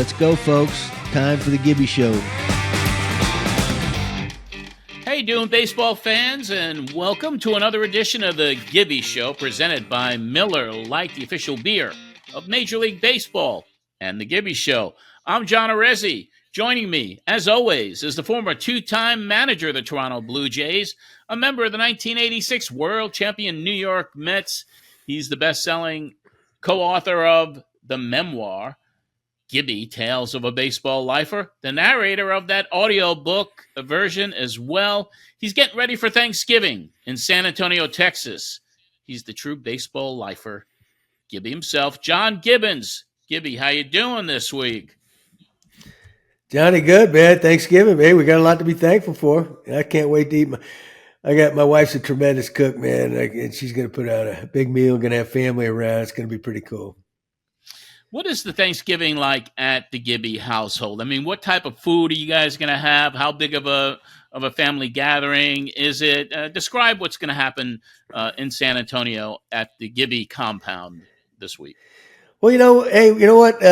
Let's go, folks. Time for the Gibby Show. How you doing, baseball fans? And welcome to another edition of the Gibby Show, presented by Miller Lite, the official beer of Major League Baseball and the Gibby Show. I'm John Arezzi. Joining me, as always, is the former two-time manager of the Toronto Blue Jays, a member of the 1986 World Champion New York Mets. He's the best-selling co-author of the memoir, Gibby, Tales of a Baseball Lifer, the narrator of that audiobook version as well. He's getting ready for Thanksgiving in San Antonio, Texas. He's the true baseball lifer, Gibby himself, John Gibbons. Gibby, how you doing this week? Johnny, good, man. Thanksgiving, man. We got a lot to be thankful for. I can't wait to eat. My wife's a tremendous cook, man, and she's going to put out a big meal, going to have family around. It's going to be pretty cool. What is the Thanksgiving like at the Gibby household? I mean, what type of food are you guys going to have? How big of a family gathering is it? Describe what's going to happen in San Antonio at the Gibby compound this week. Well, you know what?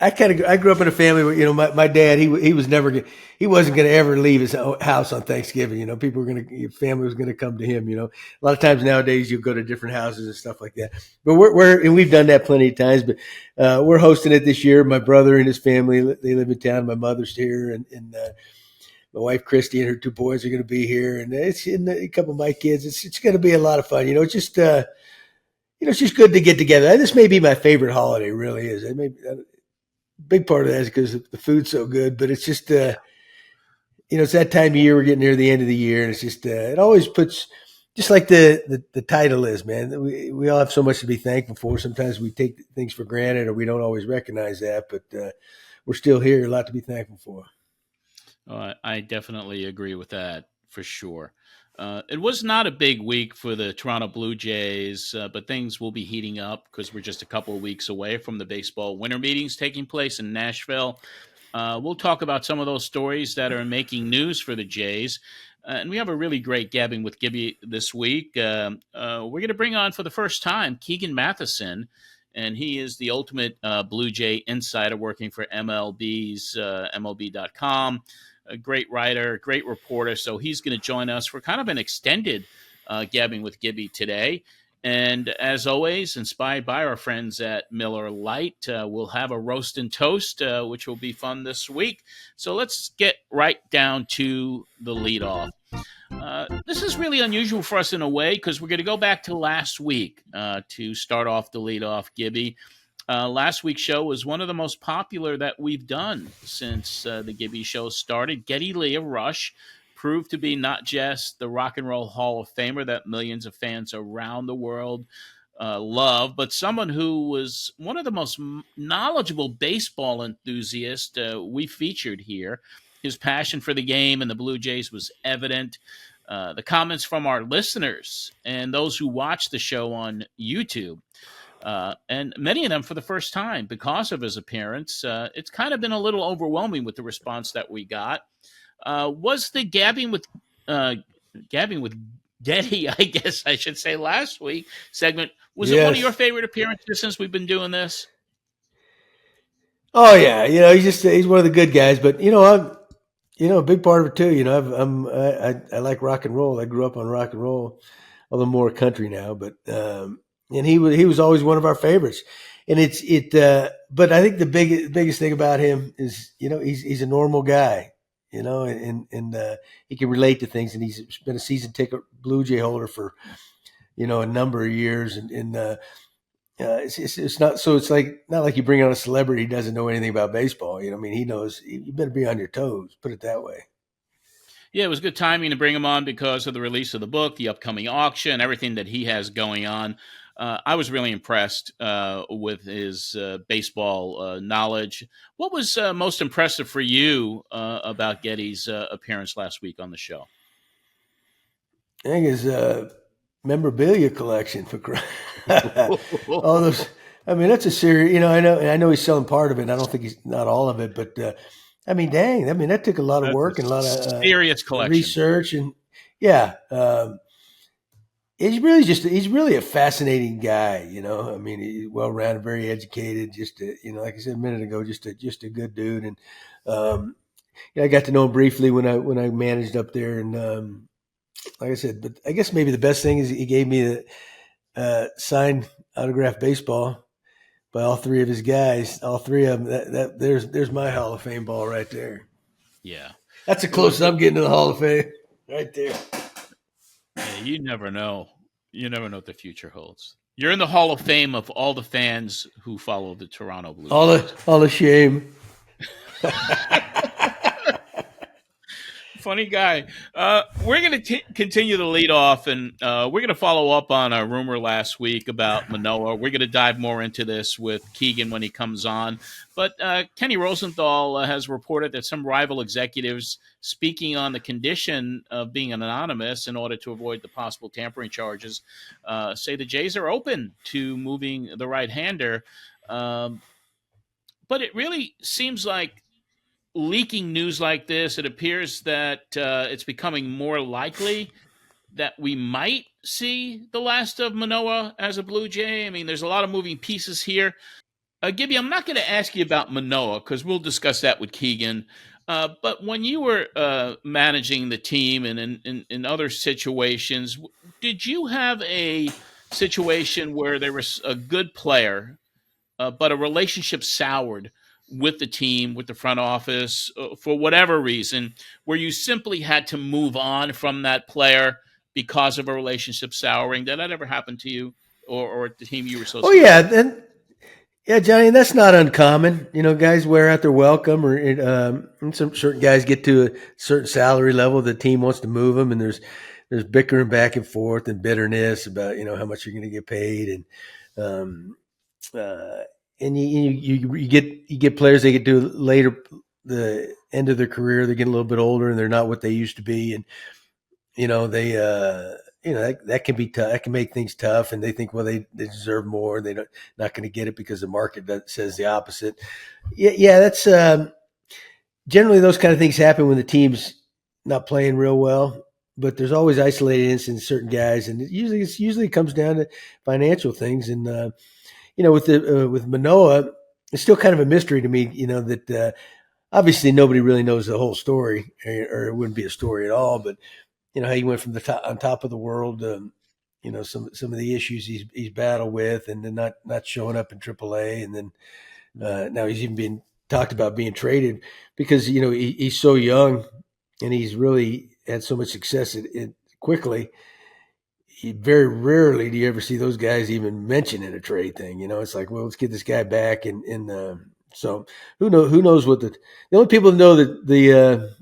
I grew up in a family where, my dad, he wasn't going to ever leave his house on Thanksgiving. Your family was going to come to him, A lot of times nowadays you go to different houses and stuff like that. But and we've done that plenty of times, but we're hosting it this year. My brother and his family, they live in town. My mother's here, and my wife Christy and her two boys are going to be here, and a couple of my kids. It's going to be a lot of fun. It's just it's just good to get together. This may be my favorite holiday, really is. Big part of that is because the food's so good, but it's just, it's that time of year. We're getting near the end of the year, and it's just, it always puts, just like the title is, man. We all have so much to be thankful for. Sometimes we take things for granted, or we don't always recognize that, but we're still here. A lot to be thankful for. I definitely agree with that for sure. It was not a big week for the Toronto Blue Jays, but things will be heating up because we're just a couple of weeks away from the baseball winter meetings taking place in Nashville. We'll talk about some of those stories that are making news for the Jays. And we have a really great Gabbing with Gibby this week. We're going to bring on for the first time Keegan Matheson, and he is the ultimate Blue Jay insider working for MLB's MLB.com. A great writer, great reporter. So he's going to join us for kind of an extended Gabbing with Gibby today. And as always, inspired by our friends at Miller Lite, we'll have a roast and toast, which will be fun this week. So let's get right down to the leadoff. This is really unusual for us in a way because we're going to go back to last week to start off the leadoff, Gibby. Last week's show was one of the most popular that we've done since the Gibby Show started. Geddy Lee of Rush proved to be not just the Rock and Roll Hall of Famer that millions of fans around the world love, but someone who was one of the most knowledgeable baseball enthusiasts we featured here. His passion for the game and the Blue Jays was evident. The comments from our listeners and those who watch the show on YouTube, and many of them for the first time because of his appearance. It's kind of been a little overwhelming with the response that we got. Was the Gabbing with Geddy, I guess I should say, last week segment, was it one of your favorite appearances since we've been doing this? Oh yeah, he's one of the good guys, but a big part of it too. I like rock and roll. I grew up on rock and roll, although more country now, but. And he was always one of our favorites, and but I think the biggest thing about him is he's a normal guy, and he can relate to things, and he's been a season ticket Blue Jay holder for a number of years, and it's not so it's like not like you bring on a celebrity who doesn't know anything about baseball. He knows. You better be on your toes. Put it that way. Yeah, it was good timing to bring him on because of the release of the book, the upcoming auction, everything that he has going on. I was really impressed with his baseball knowledge. What was most impressive for you about Geddy's appearance last week on the show? I think his memorabilia collection for all those. I mean, that's a serious. I know he's selling part of it. And I don't think he's not all of it, but that took a lot of work and a lot of serious collection research and yeah. he's really a fascinating guy, you know. I mean, he's well-rounded, very educated, just like I said a minute ago, just a good dude. And I got to know him briefly when I managed up there, and like I said, but I guess maybe the best thing is he gave me the signed autographed baseball by all three of his guys, all three of them. There's my Hall of Fame ball right there. Yeah. That's the closest I'm getting to the Hall of Fame right there. Yeah, you never know. You never know what the future holds. You're in the Hall of Fame of all the fans who follow the Toronto Blue Jays. All the shame. Funny guy. We're going to continue the lead off, and we're going to follow up on a rumor last week about Manoah. We're going to dive more into this with Keegan when he comes on. But Kenny Rosenthal has reported that some rival executives speaking on the condition of being anonymous in order to avoid the possible tampering charges say the Jays are open to moving the right-hander. But it really seems like leaking news like this, it appears that it's becoming more likely that we might see the last of Manoah as a Blue Jay. I mean, there's a lot of moving pieces here. Gibby, I'm not going to ask you about Manoah because we'll discuss that with Keegan. But when you were managing the team and in other situations, did you have a situation where there was a good player, but a relationship soured with the team, with the front office, for whatever reason, where you simply had to move on from that player because of a relationship souring? Did that ever happen to you or at the team you were associated with? Oh, yeah. Yeah, Johnny, that's not uncommon. You know, guys wear out their welcome, or and some certain guys get to a certain salary level. The team wants to move them, and there's bickering back and forth and bitterness about how much you're going to get paid, and you get players they get to later the end of their career. They get a little bit older, and they're not what they used to be, and they that can be tough. That can make things tough, and they think, well, they deserve more, and they're not going to get it because the market says the opposite. Yeah, that's generally those kind of things happen when the team's not playing real well. But there's always isolated instances, certain guys, and it usually comes down to financial things. And with Manoah, it's still kind of a mystery to me. That obviously nobody really knows the whole story, or it wouldn't be a story at all. But how he went from the top, on top of the world, some of the issues he's battled with, and then not showing up in AAA, and then now he's even being talked about being traded because he's so young and he's really had so much success quickly. Very rarely do you ever see those guys even mention in a trade thing. It's like, well, let's get this guy back, and so who knows what the only people that know the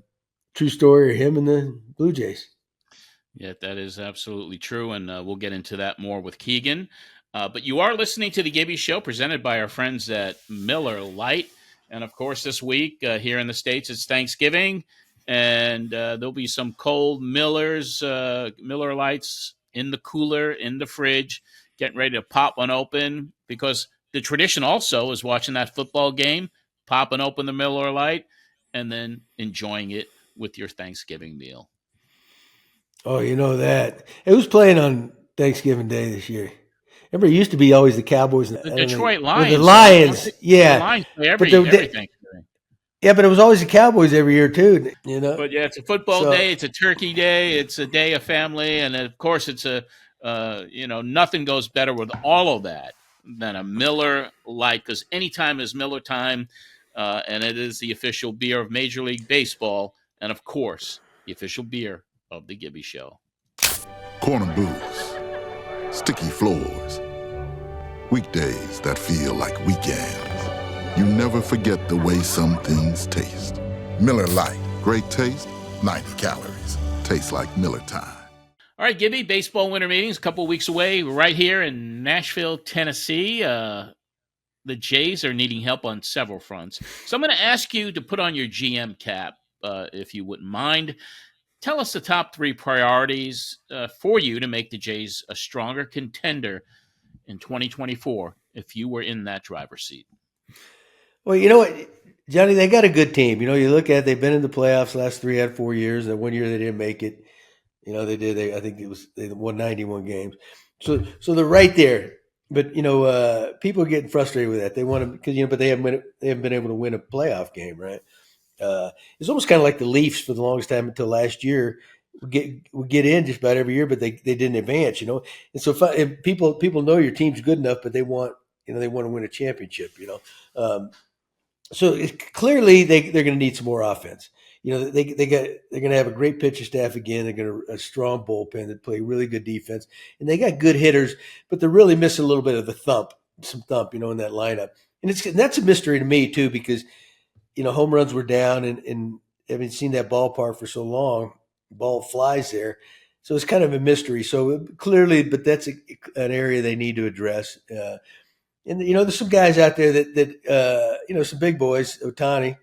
true story are him and the Blue Jays. Yeah, that is absolutely true, and we'll get into that more with Keegan. But you are listening to the Gibby Show, presented by our friends at Miller Lite. And, of course, this week here in the States, it's Thanksgiving, and there'll be some cold Miller Lights in the cooler, in the fridge, getting ready to pop one open, because the tradition also is watching that football game, popping open the Miller Lite, and then enjoying it with your Thanksgiving meal. Oh, you know that. Hey, who's playing on Thanksgiving Day this year? Remember, it used to be always the Cowboys. The Detroit Lions. The Lions, yeah. The Lions play every Thanksgiving. Yeah, but it was always the Cowboys every year too, But yeah, it's a football day. It's a turkey day. It's a day of family, and of course, it's nothing goes better with all of that than a Miller Lite, because anytime is Miller time, and it is the official beer of Major League Baseball, and of course, the official beer of the Gibby Show. Corner booths, sticky floors, weekdays that feel like weekends. You never forget the way some things taste. Miller Lite, great taste, 90 calories. Tastes like Miller time. All right, Gibby, baseball winter meetings a couple of weeks away. We're right here in Nashville, Tennessee. The Jays are needing help on several fronts. So I'm going to ask you to put on your GM cap, if you wouldn't mind. Tell us the top three priorities for you to make the Jays a stronger contender in 2024 if you were in that driver's seat. Well, you know what, Johnny, they got a good team. You look at it, they've been in the playoffs last 3 out of 4 years, and 1 year they didn't make it. They did. I think they won 91 games. So they're right there. But people are getting frustrated with that. They want to because but they haven't been able to win a playoff game, right? It's almost kind of like the Leafs for the longest time until last year. We get in just about every year, but they didn't advance, And so if people know your team's good enough, but they want to win a championship, So clearly they're going to need some more offense. They're going to have a great pitcher staff again. They're going to a strong bullpen that play really good defense, and they got good hitters, but they're really missing a little bit of the thump, in that lineup. And that's a mystery to me too, because home runs were down, and haven't seen that ballpark for so long. Ball flies there, so it's kind of a mystery. So clearly, but that's an area they need to address. And there's some guys out there that some big boys, Ohtani,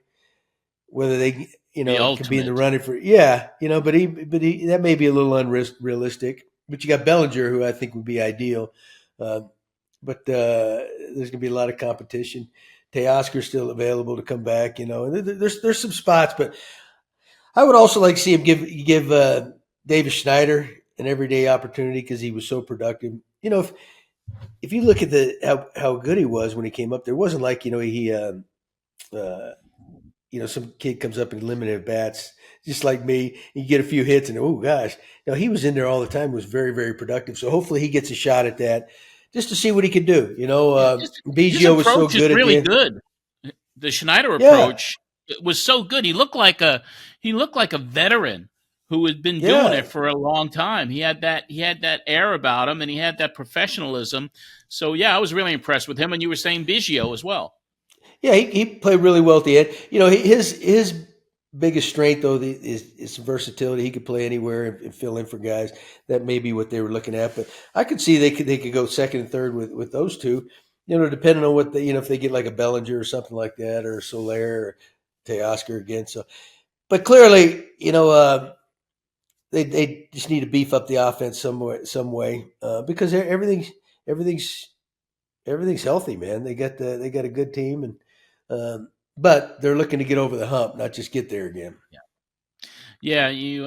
whether they can be in the running for but he that may be a little unrealistic. But you got Bellinger, who I think would be ideal. But there's going to be a lot of competition. Teoscar's still available to come back, and there's some spots, but I would also like to see him give Davis Schneider an everyday opportunity because he was so productive. If you look at how good he was when he came up, there wasn't like some kid comes up and limited bats just like me. You get a few hits and oh gosh, he was in there all the time. Was very very productive. So hopefully he gets a shot at that just to see what he can do. Biggio was so good. Really good. The Schneider approach was so good. He looked like a veteran who had been doing it for a long time. He had that air about him, and he had that professionalism. So I was really impressed with him. And you were saying Biggio as well. Yeah, he played really well at the end. His biggest strength though is versatility. He could play anywhere and fill in for guys. That may be what they were looking at. But I could see they could go second and third with those two. Depending on what if they get like a Bellinger or something like that, or Soler or Teoscar again. So, but clearly, they just need to beef up the offense some way because everything's healthy, man. They got a good team, and but they're looking to get over the hump, not just get there again. Yeah, you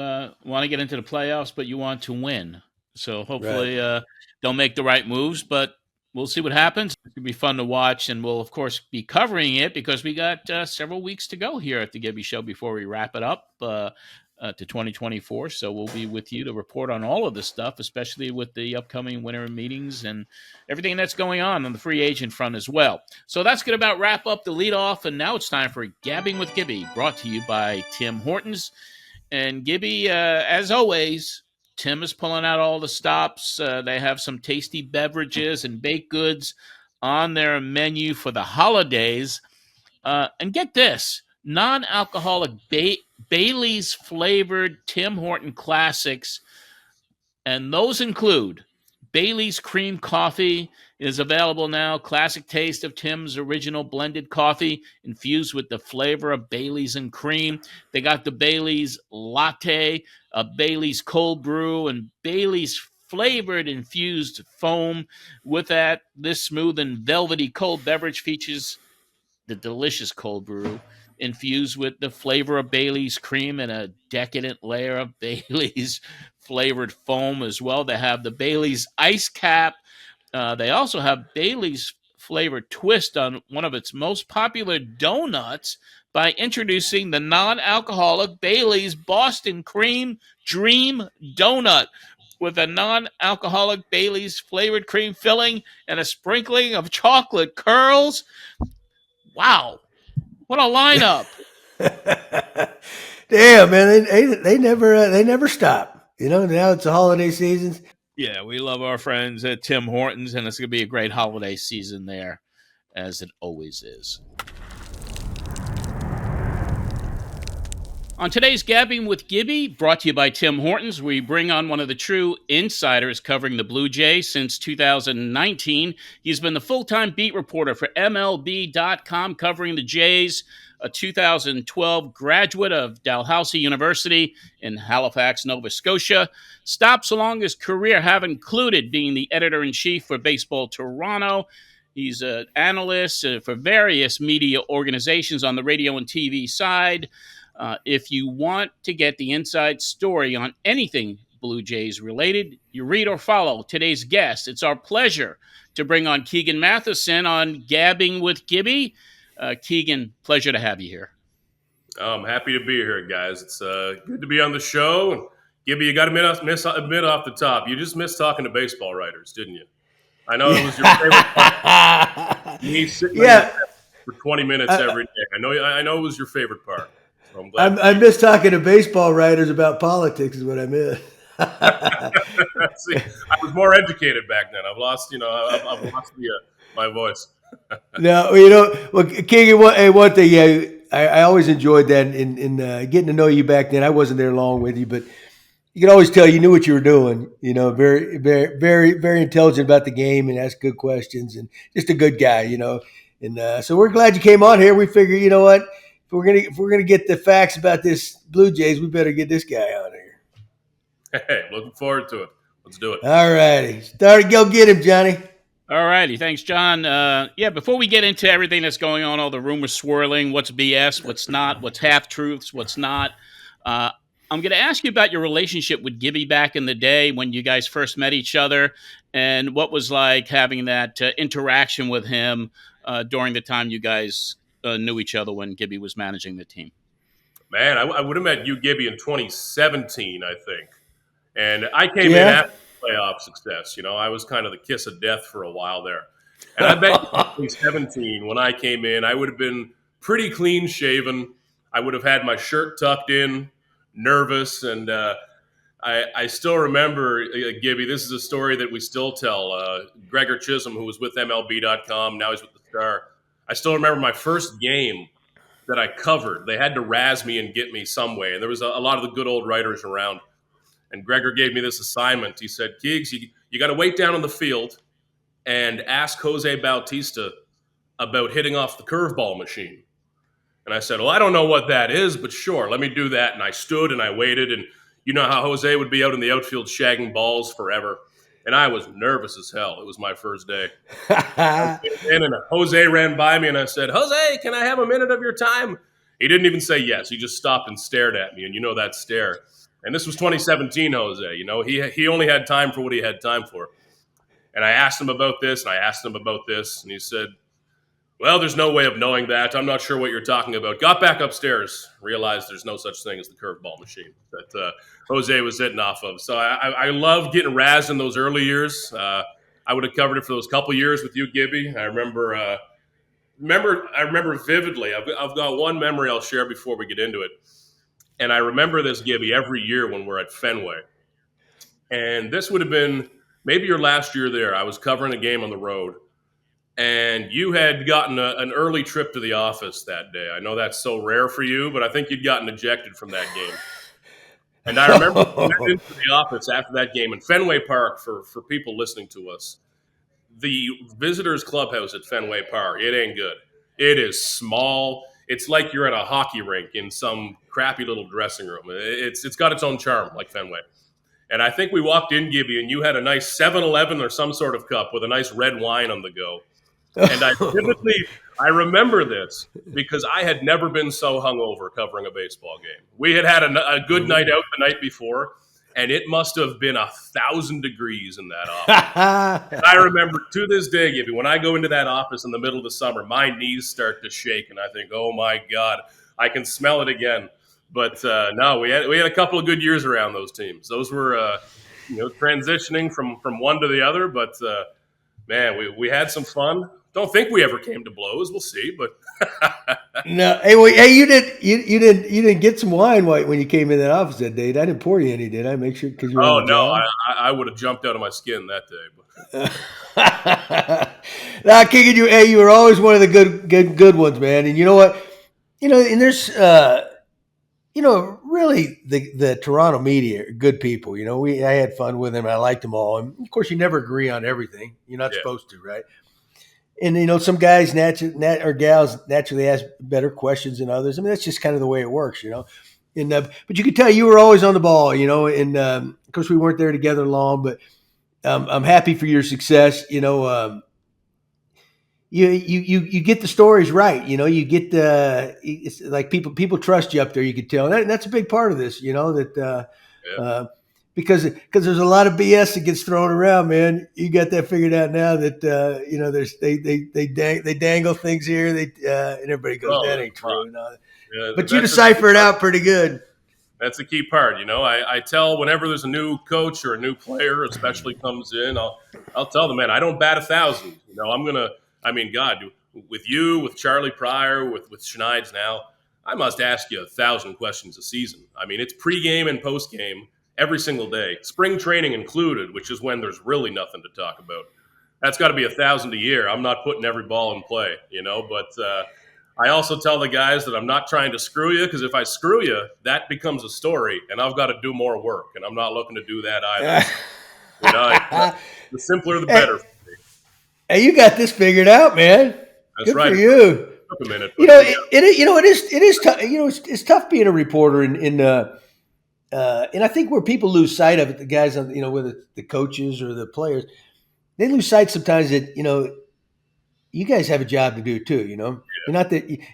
want to get into the playoffs, but you want to win. So hopefully they'll make the right moves, but we'll see what happens. It's going to be fun to watch, and we'll, of course, be covering it because we got several weeks to go here at the Gibby Show before we wrap it up to 2024. So we'll be with you to report on all of this stuff, especially with the upcoming winter meetings and everything that's going on the free agent front as well. So that's going to about wrap up the leadoff, and now it's time for Gabbing with Gibby, brought to you by Tim Hortons. And Gibby, as always, Tim is pulling out all the stops. They have some tasty beverages and baked goods on their menu for the holidays. And get this, non-alcoholic Bailey's flavored Tim Horton classics. And those include Bailey's Cream Coffee is available now. Classic taste of Tim's original blended coffee infused with the flavor of Bailey's and cream. They got the Bailey's Latte, a Bailey's Cold Brew, and Bailey's flavored infused foam. With that, this smooth and velvety cold beverage features the delicious cold brew infused with the flavor of Bailey's cream and a decadent layer of Bailey's flavored foam as well. They have the Bailey's Ice Cap. They also have Bailey's flavored twist on one of its most popular donuts by introducing the non-alcoholic Bailey's Boston Cream Dream Donut with a non-alcoholic Bailey's flavored cream filling and a sprinkling of chocolate curls. Wow. What a lineup. Damn, man. They never stop. Now it's the holiday season. Yeah, we love our friends at Tim Hortons, and it's going to be a great holiday season there, as it always is. On today's Gabbing with Gibby, brought to you by Tim Hortons, we bring on one of the true insiders covering the Blue Jays since 2019. He's been the full-time beat reporter for MLB.com covering the Jays, a 2012 graduate of Dalhousie University in Halifax, Nova Scotia. Stops along his career have included being the editor-in-chief for Baseball Toronto. He's an analyst for various media organizations on the radio and TV side. If you want to get the inside story on anything Blue Jays related, you read or follow today's guest. It's our pleasure to bring on Keegan Matheson on Gabbing with Gibby. Keegan, pleasure to have you here. I'm happy to be here, guys. It's good to be on the show. Gibby, you got to admit off the top, you just missed talking to baseball writers, didn't you? I know it was your favorite part. Me sitting for 20 minutes every day. I know it was your favorite part. So I'm glad. I miss talking to baseball writers about politics is what I miss. See, I was more educated back then. I've lost my voice. No, well, Keegan, one thing, I always enjoyed that in getting to know you back then. I wasn't there long with you, but you could always tell you knew what you were doing. Very, very, very, very intelligent about the game and asked good questions, and just a good guy. And so we're glad you came on here. We figured, you know what, if we're gonna get the facts about this Blue Jays, we better get this guy on here. Hey, looking forward to it. Let's do it. All righty, go get him, Johnny. All righty. Thanks, John. Before we get into everything that's going on, all the rumors swirling, what's BS, what's not, what's half-truths, what's not, I'm going to ask you about your relationship with Gibby back in the day when you guys first met each other, and what was like having that interaction with him during the time you guys knew each other when Gibby was managing the team. Man, I would have met you, Gibby, in 2017, I think. And I came in after playoff success. I was kind of the kiss of death for a while there. And I bet in 2017, when I came in, I would have been pretty clean shaven. I would have had my shirt tucked in, nervous. And I still remember, Gibby, this is a story that we still tell. Gregor Chisholm, who was with MLB.com, now he's with the Star. I still remember my first game that I covered. They had to razz me and get me some way. And there was a lot of the good old writers around. And Gregor gave me this assignment. He said, Keegs, you got to wait down on the field and ask Jose Bautista about hitting off the curveball machine. And I said, well, I don't know what that is, but sure, let me do that. And I stood and I waited. And you know how Jose would be out in the outfield shagging balls forever. And I was nervous as hell. It was my first day. And Jose ran by me and I said, Jose, can I have a minute of your time? He didn't even say yes. He just stopped and stared at me. And you know that stare. And this was 2017, Jose. He only had time for what he had time for. And I asked him about this, and I asked him about this, and he said, well, there's no way of knowing that. I'm not sure what you're talking about. Got back upstairs, realized there's no such thing as the curveball machine that Jose was hitting off of. So I love getting razzed in those early years. I would have covered it for those couple years with you, Gibby. I remember vividly. I've got one memory I'll share before we get into it. And I remember this, Gibby, every year when we're at Fenway. And this would have been maybe your last year there. I was covering a game on the road. And you had gotten an early trip to the office that day. I know that's so rare for you, but I think you'd gotten ejected from that game. And I remember going into the office after that game in Fenway Park, for people listening to us. The visitors' clubhouse at Fenway Park, it ain't good. It is small. It's like you're at a hockey rink in some crappy little dressing room. It's got its own charm, like Fenway. And I think we walked in, Gibby, and you had a nice 7-Eleven or some sort of cup with a nice red wine on the go. And I remember this because I had never been so hungover covering a baseball game. We had a good night out the night before, and it must have been 1,000 degrees in that office. And I remember to this day, Gibby, when I go into that office in the middle of the summer, my knees start to shake, and I think, oh my God, I can smell it again. But no, we had a couple of good years around those teams. Those were transitioning from one to the other, but man, we had some fun. Don't think we ever came to blows. We'll see, but no. Hey, you didn't get some wine when you came in that office that day. I didn't pour you any, did I? Make sure because you. Oh no, I would have jumped out of my skin that day. But. Now, Keegan, you were always one of the good ones, man. And you know what? And there's really the Toronto media are good people. I had fun with them. I liked them all, and of course, you never agree on everything. You're not supposed to, right? And some guys or gals naturally ask better questions than others. I mean, that's just kind of the way it works, And but you could tell you were always on the ball, And of course, we weren't there together long, but I'm happy for your success. You get the stories right. You get it's like people trust you up there. You could tell, and that's a big part of this. That because there's a lot of BS that gets thrown around, man. You got that figured out now that they dangle things here, and everybody goes, that ain't true. But you decipher it out pretty good. That's the key part. I tell whenever there's a new coach or a new player, especially comes in, I'll tell them, man, I don't bat 1,000. God, with you, with Charlie Pryor, with Schneids now, I must ask you 1,000 questions a season. It's pregame and postgame every single day, spring training included, which is when there's really nothing to talk about. That's got to be 1,000 a year. I'm not putting every ball in play, but I also tell the guys that I'm not trying to screw you, because if I screw you, that becomes a story, and I've got to do more work, and I'm not looking to do that either. The simpler, the better for me. Hey, you got this figured out, man. That's Good right. for you. Took a minute. It is tough. It's tough being a reporter and I think where people lose sight of it, the guys on, whether the coaches or the players, they lose sight sometimes that, you guys have a job to do too. Yeah.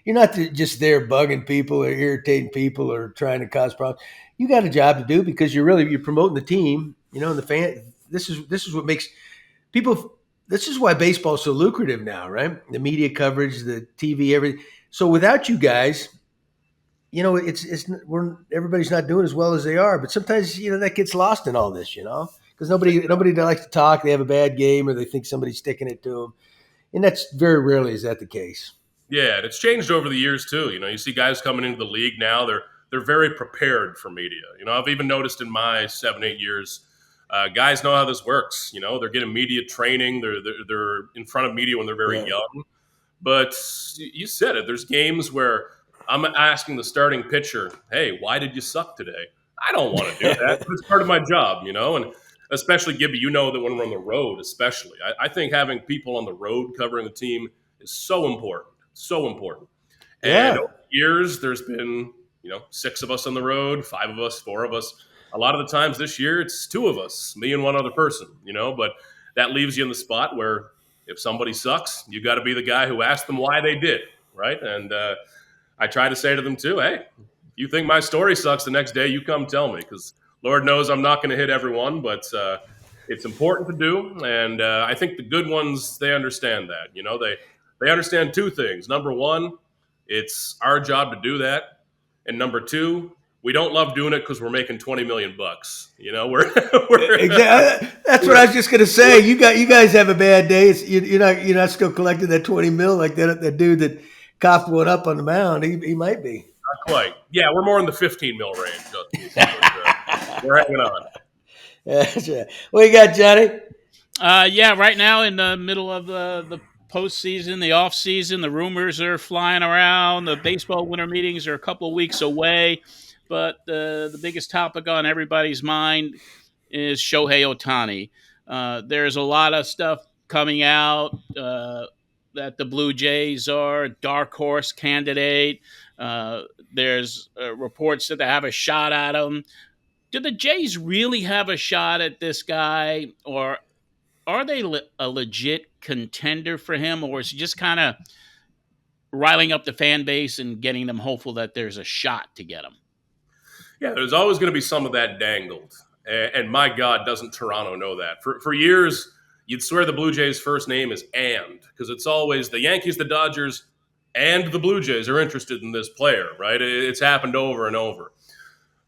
You're not just there bugging people or irritating people or trying to cause problems. You got a job to do because you're promoting the team, and the fan. This is what makes people. This is why baseball is so lucrative now, right? The media coverage, the TV, everything. So without you guys, everybody's not doing as well as they are. But sometimes, that gets lost in all this, because nobody likes to talk. They have a bad game or they think somebody's sticking it to them. And that's very rarely is that the case. Yeah, and it's changed over the years too. You see guys coming into the league now, they're very prepared for media. I've even noticed in my 7-8 years, guys know how this works. They're getting media training. They're in front of media when they're very young. But you said it. There's games where I'm asking the starting pitcher, hey, why did you suck today? I don't want to do that. It's part of my job, and especially, Gibby, that when we're on the road, especially. I think having people on the road covering the team is so important. So important. And over the years, there's been, 6 of us on the road, 5 of us, 4 of us. A lot of the times this year, it's 2 of us, me and one other person, but that leaves you in the spot where if somebody sucks, you got to be the guy who asks them why they did, right? And I try to say to them too, hey, you think my story sucks the next day, you come tell me, because Lord knows I'm not going to hit everyone, but it's important to do. And I think the good ones, they understand that. They understand 2 things. Number 1, it's our job to do that. And number 2, we don't love doing it because we're making $20 million. We're exactly. That's what I was just going to say. You guys have a bad day. You're not still collecting that $20 million like that dude that coughed one up on the mound. He might be. Not quite. Yeah, we're more in the $15 million range. We're hanging on. That's right. What you got, Johnny? Right now in the middle of the postseason, the offseason, the rumors are flying around. The baseball winter meetings are a couple of weeks away. But the biggest topic on everybody's mind is Shohei Otani. There's a lot of stuff coming out that the Blue Jays are a dark horse candidate. There's reports that they have a shot at him. Do the Jays really have a shot at this guy, or are they a legit contender for him, or is he just kind of riling up the fan base and getting them hopeful that there's a shot to get him? Yeah, there's always going to be some of that dangled. And my God, doesn't Toronto know that? For years, you'd swear the Blue Jays' first name is and, because it's always the Yankees, the Dodgers, and the Blue Jays are interested in this player, right? It's happened over and over.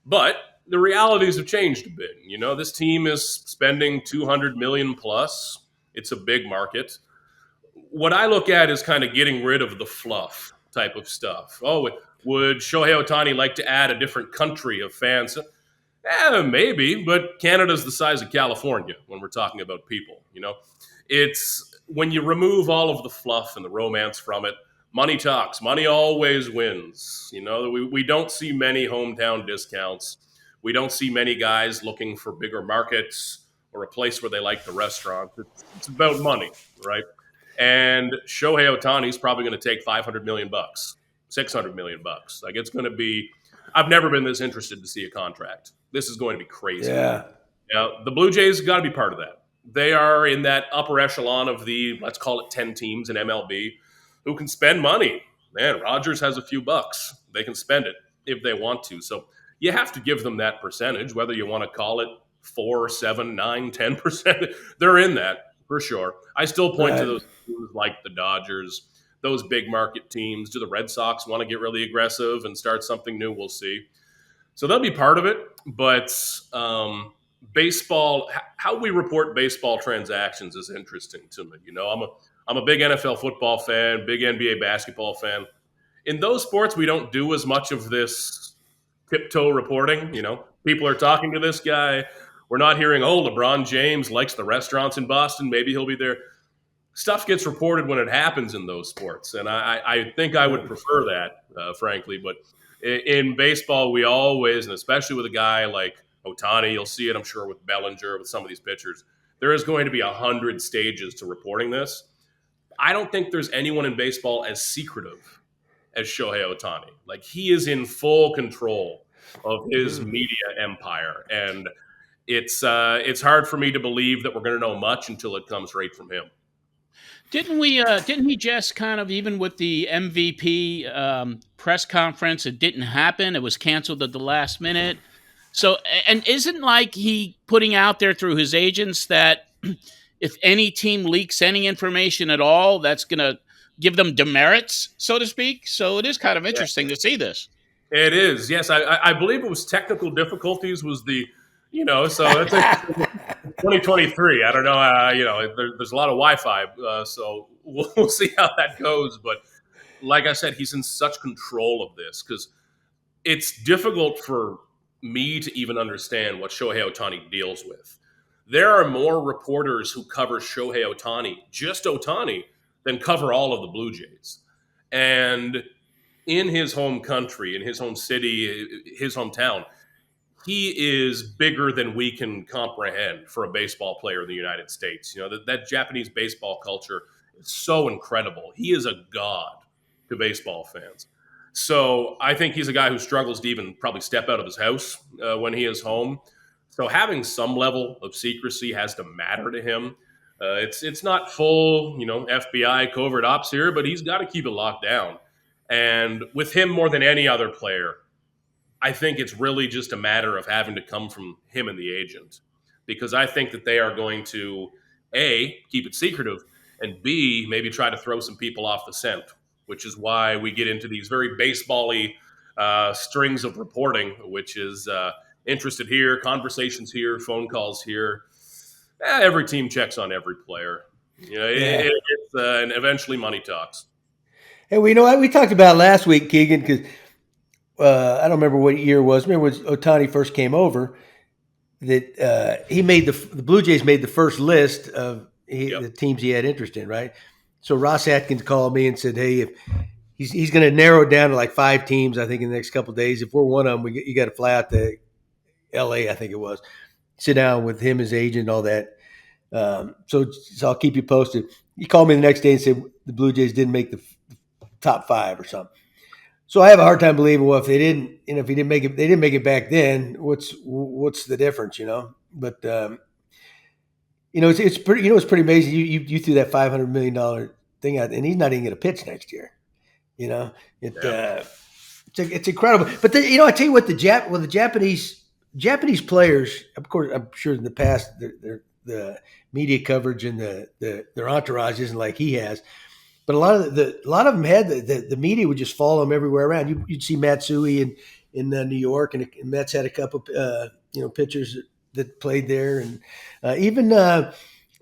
But the realities have changed a bit. This team is spending $200 million plus. It's a big market. What I look at is kind of getting rid of the fluff type of stuff. Oh, would Shohei Otani like to add a different country of fans? Maybe, but Canada's the size of California when we're talking about people. It's when you remove all of the fluff and the romance from it, money talks. Money always wins. We don't see many hometown discounts. We don't see many guys looking for bigger markets or a place where they like the restaurant. It's about money, right? And Shohei Otani is probably going to take $500 million, $600 million. Like, it's going to be. I've never been this interested to see a contract. This is going to be crazy. Yeah. Now, the Blue Jays got to be part of that. They are in that upper echelon of the, let's call it 10 teams in MLB who can spend money. Man, Rogers has a few bucks. They can spend it if they want to. So you have to give them that percentage, whether you want to call it 4, 7, 9, 10%. They're in that for sure. I still point to those teams like the Dodgers, those big market teams. Do the Red Sox want to get really aggressive and start something new? We'll see. So they'll be part of it. But baseball, how we report baseball transactions is interesting to me. I'm a big NFL football fan, big NBA basketball fan. In those sports, we don't do as much of this tiptoe reporting. People are talking to this guy. We're not hearing, LeBron James likes the restaurants in Boston. Maybe he'll be there. Stuff gets reported when it happens in those sports. And I think I would prefer that, frankly. But in baseball, we always, and especially with a guy like Ohtani, you'll see it, I'm sure, with Bellinger, with some of these pitchers, there is going to be 100 stages to reporting this. I don't think there's anyone in baseball as secretive as Shohei Otani. Like, he is in full control of his media empire, and it's hard for me to believe that we're going to know much until it comes right from him. Didn't he just kind of, even with the MVP press conference, it didn't happen. It was canceled at the last minute. So, and isn't like he putting out there through his agents that if any team leaks any information at all, that's going to give them demerits, so to speak. So it is kind of interesting to see this. It is, yes. I believe it was technical difficulties was the, so it's like 2023. I don't know. There's a lot of Wi-Fi, so we'll see how that goes. But like I said, he's in such control of this because it's difficult for me to even understand what Shohei Otani deals with. There are more reporters who cover Shohei Otani, just Otani, than cover all of the Blue Jays. And in his home country, in his home city, his hometown, he is bigger than we can comprehend for a baseball player in the United States. That Japanese baseball culture is so incredible. He is a god to baseball fans. So I think he's a guy who struggles to even probably step out of his house when he is home. So having some level of secrecy has to matter to him. It's not full, FBI covert ops here, but he's got to keep it locked down. And with him more than any other player, I think it's really just a matter of having to come from him and the agent, because I think that they are going to, A, keep it secretive, and B, maybe try to throw some people off the scent, which is why we get into these very baseball-y strings of reporting, which is interested here, conversations here, phone calls here. Every team checks on every player. And eventually money talks. Hey, we talked about last week, Keegan, because I don't remember what year it was. Remember when Ohtani first came over, that he made the Blue Jays made the first list of the teams he had interest in, right? So Ross Atkins called me and said, "Hey, if he's going to narrow it down to like 5 teams, I think in the next couple of days. If we're one of them, you got to fly out to L.A. I think it was, sit down with him, his agent, all that. So I'll keep you posted." He called me the next day and said the Blue Jays didn't make the top 5 or something. So I have a hard time believing, well, if they didn't, if he didn't make it, they didn't make it back then. What's the difference, But it's pretty. It's pretty amazing. You threw that $500 million thing out, and he's not even going to pitch next year. It's incredible. But I tell you what, the Japanese players, of course, I'm sure in the past the media coverage and their entourage isn't like he has. But a lot of them had the media would just follow them everywhere around. You'd see Matsui in New York, and Mets had a couple pitchers that played there, and even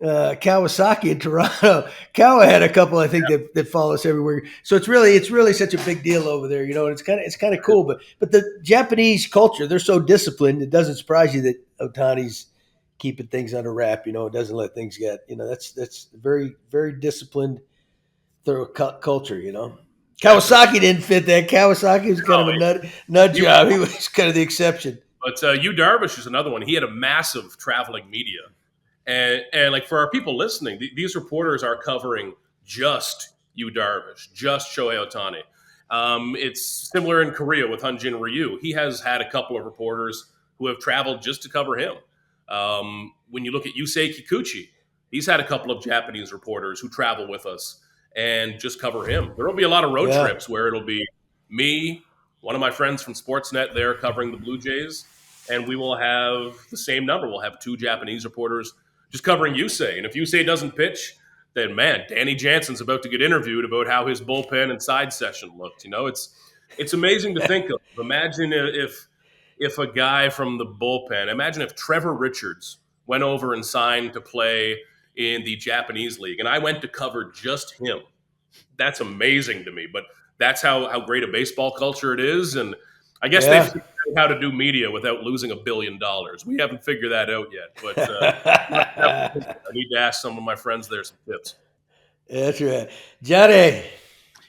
Kawasaki in Toronto. Kawa had a couple, I think, that follow us everywhere. So it's really such a big deal over there, and it's kind of cool. But the Japanese culture, they're so disciplined. It doesn't surprise you that Ohtani's keeping things under wrap. It doesn't let things get. That's very, very disciplined. Through culture, Kawasaki didn't fit that. Kawasaki was kind of a nut job. He was kind of the exception. But Darvish is another one. He had a massive traveling media, and like for our people listening, these reporters are covering just Darvish, just Shohei Otani. It's similar in Korea with Hyunjin Ryu. He has had a couple of reporters who have traveled just to cover him. When you look at Yusei Kikuchi, he's had a couple of Japanese reporters who travel with us and just cover him. There will be a lot of road trips where it'll be me, one of my friends from Sportsnet there covering the Blue Jays, and we will have the same number. We'll have 2 Japanese reporters just covering Yusei. And if Yusei doesn't pitch, then, man, Danny Jansen's about to get interviewed about how his bullpen and side session looked. It's amazing to think of. Imagine if a guy from the bullpen, imagine if Trevor Richards went over and signed to play in the Japanese league, and I went to cover just him. That's amazing to me, but that's how great a baseball culture it is. And I guess they figured out how to do media without losing $1 billion. We haven't figured that out yet, but I need to ask some of my friends there some tips. That's right. Johnny.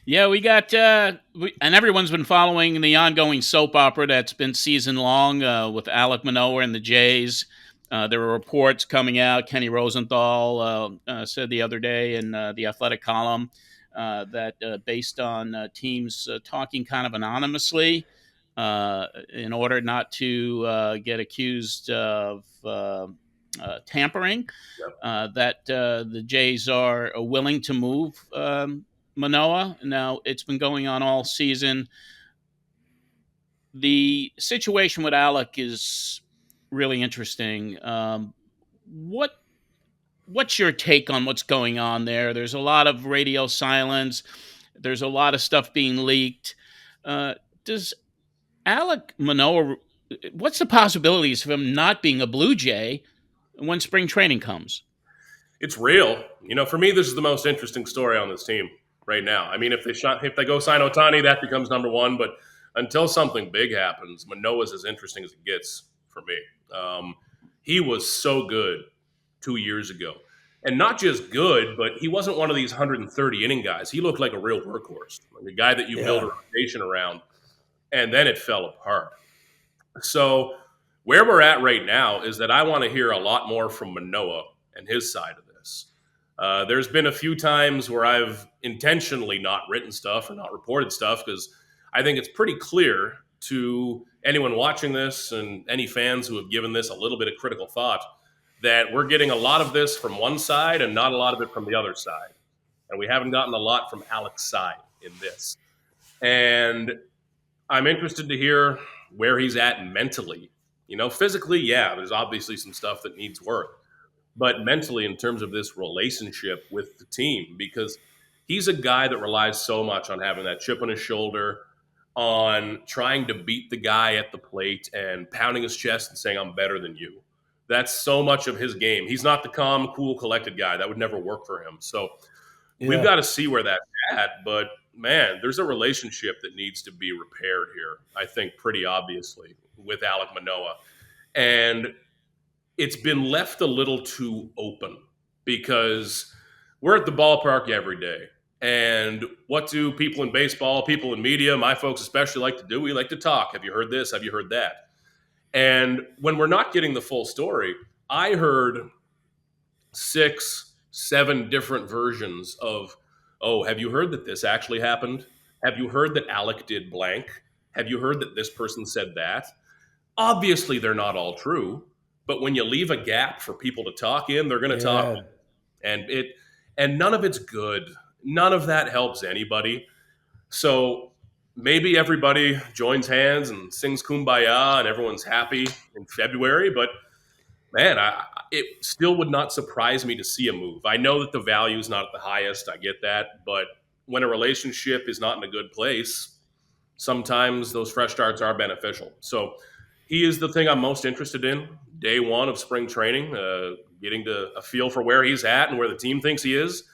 Yeah, we got, and everyone's been following the ongoing soap opera that's been season long with Alek Manoah and the Jays. There were reports coming out. Kenny Rosenthal said the other day in the Athletic column that based on teams talking kind of anonymously in order not to get accused of tampering, that the Jays are willing to move Manoah. Now, it's been going on all season. The situation with Alek is really interesting. What's your take on what's going on there? There's a lot of radio silence. There's a lot of stuff being leaked. Does Alek Manoah, what's the possibilities of him not being a Blue Jay when spring training comes? It's real. For me, this is the most interesting story on this team right now. I mean, if they go sign Ohtani, that becomes number one. But until something big happens, Manoah's as interesting as it gets for me. He was so good 2 years ago. And not just good, but he wasn't one of these 130 inning guys. He looked like a real workhorse, like a guy that you build a rotation around. And then it fell apart. So where we're at right now is that I want to hear a lot more from Manoah and his side of this. There's been a few times where I've intentionally not written stuff or not reported stuff because I think it's pretty clear to anyone watching this and any fans who have given this a little bit of critical thought that we're getting a lot of this from one side and not a lot of it from the other side. And we haven't gotten a lot from Alek's side in this. And I'm interested to hear where he's at mentally. Physically, there's obviously some stuff that needs work. But mentally, in terms of this relationship with the team, because he's a guy that relies so much on having that chip on his shoulder, on trying to beat the guy at the plate and pounding his chest and saying, I'm better than you. That's so much of his game. He's not the calm, cool, collected guy. That would never work for him. So we've got to see where that's at. But, man, there's a relationship that needs to be repaired here, I think, pretty obviously, with Alek Manoah. And it's been left a little too open because we're at the ballpark every day. And what do people in baseball, people in media, my folks especially like to do? We like to talk. Have you heard this? Have you heard that? And when we're not getting the full story, I heard 6, 7 different versions of, have you heard that this actually happened? Have you heard that Alek did blank? Have you heard that this person said that? Obviously, they're not all true. But when you leave a gap for people to talk in, they're going to talk. And none of it's good. None of that helps anybody. So maybe everybody joins hands and sings Kumbaya and everyone's happy in February. But, man, it still would not surprise me to see a move. I know that the value is not at the highest. I get that. But when a relationship is not in a good place, sometimes those fresh starts are beneficial. So he is the thing I'm most interested in. Day one of spring training, getting to a feel for where he's at and where the team thinks he is.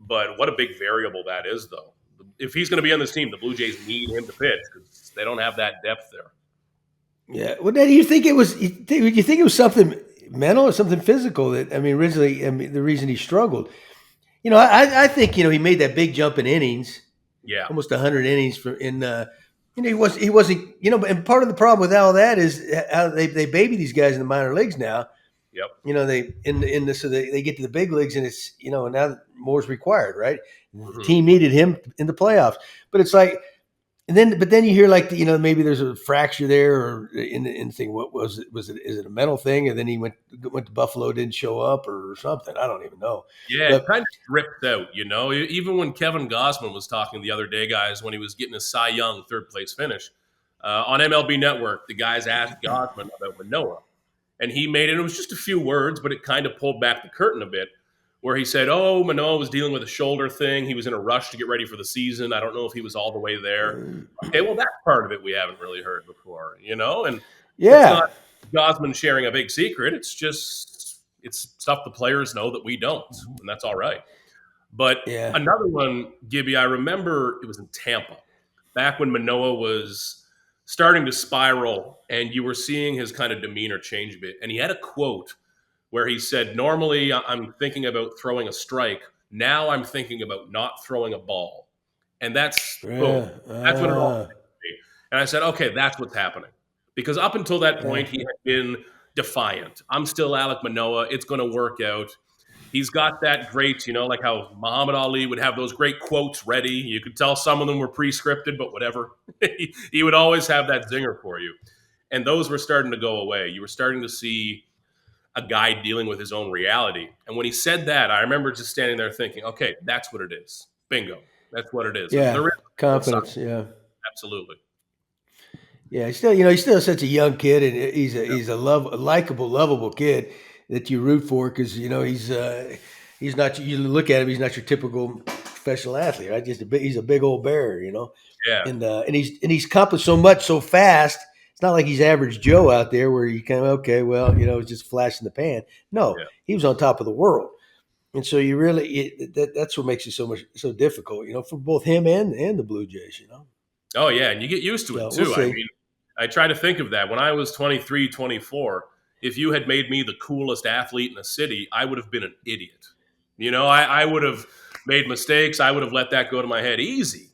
But what a big variable that is, though. If he's going to be on this team, the Blue Jays need him to pitch because they don't have that depth there. Yeah. Well, do you think it was? You think it was something mental or something physical? Originally, the reason he struggled. I think he made that big jump in innings. Yeah, almost 100 innings he wasn't. And part of the problem with all that is how they baby these guys in the minor leagues now. Yep. So they get to the big leagues and it's and now more's required, right? Mm-hmm. The team needed him in the playoffs, but it's like, but then you hear maybe there's a fracture there or in the thing. What was it? Is it a mental thing? And then he went to Buffalo, didn't show up or something. I don't even know. Yeah, it kind of dripped out. Even when Kevin Gausman was talking the other day, guys, when he was getting his Cy Young third place finish. on MLB Network, the guys asked Gosman about Manoah. And he made it. It was just a few words, but it kind of pulled back the curtain a bit, where he said, Manoah was dealing with a shoulder thing. He was in a rush to get ready for the season. I don't know if he was all the way there. Okay, well, that part of it we haven't really heard before, And it's not Gosman sharing a big secret. It's stuff the players know that we don't, and that's all right. But another one, Gibby, I remember it was in Tampa, back when Manoah was starting to spiral, and you were seeing his kind of demeanor change a bit. And he had a quote where he said, normally I'm thinking about throwing a strike. Now I'm thinking about not throwing a ball. And that's boom. That's what it all happened to me. And I said, okay, that's what's happening. Because up until that point, he had been defiant. I'm still Alek Manoah. It's going to work out. He's got that great, like how Muhammad Ali would have those great quotes ready. You could tell some of them were pre-scripted, but whatever. He would always have that zinger for you. And those were starting to go away. You were starting to see a guy dealing with his own reality. And when he said that, I remember just standing there thinking, okay, that's what it is. Bingo. That's what it is. Yeah, there is confidence, yeah. Absolutely. Yeah, he's still such a young kid, and he's a likable, lovable kid that you root for, because he's not. You look at him, he's not your typical professional athlete, right? He's a big old bear, Yeah. And he's accomplished so much so fast. It's not like he's average Joe out there where you kind of it's just a flash in the pan. No, he was on top of the world, and so you really that's what makes it so difficult, for both him and the Blue Jays, Oh yeah, and you get used to it too. We'll I mean, I try to think of that when I was 23, 24. If you had made me the coolest athlete in the city, I would have been an idiot. I would have made mistakes. I would have let that go to my head easy,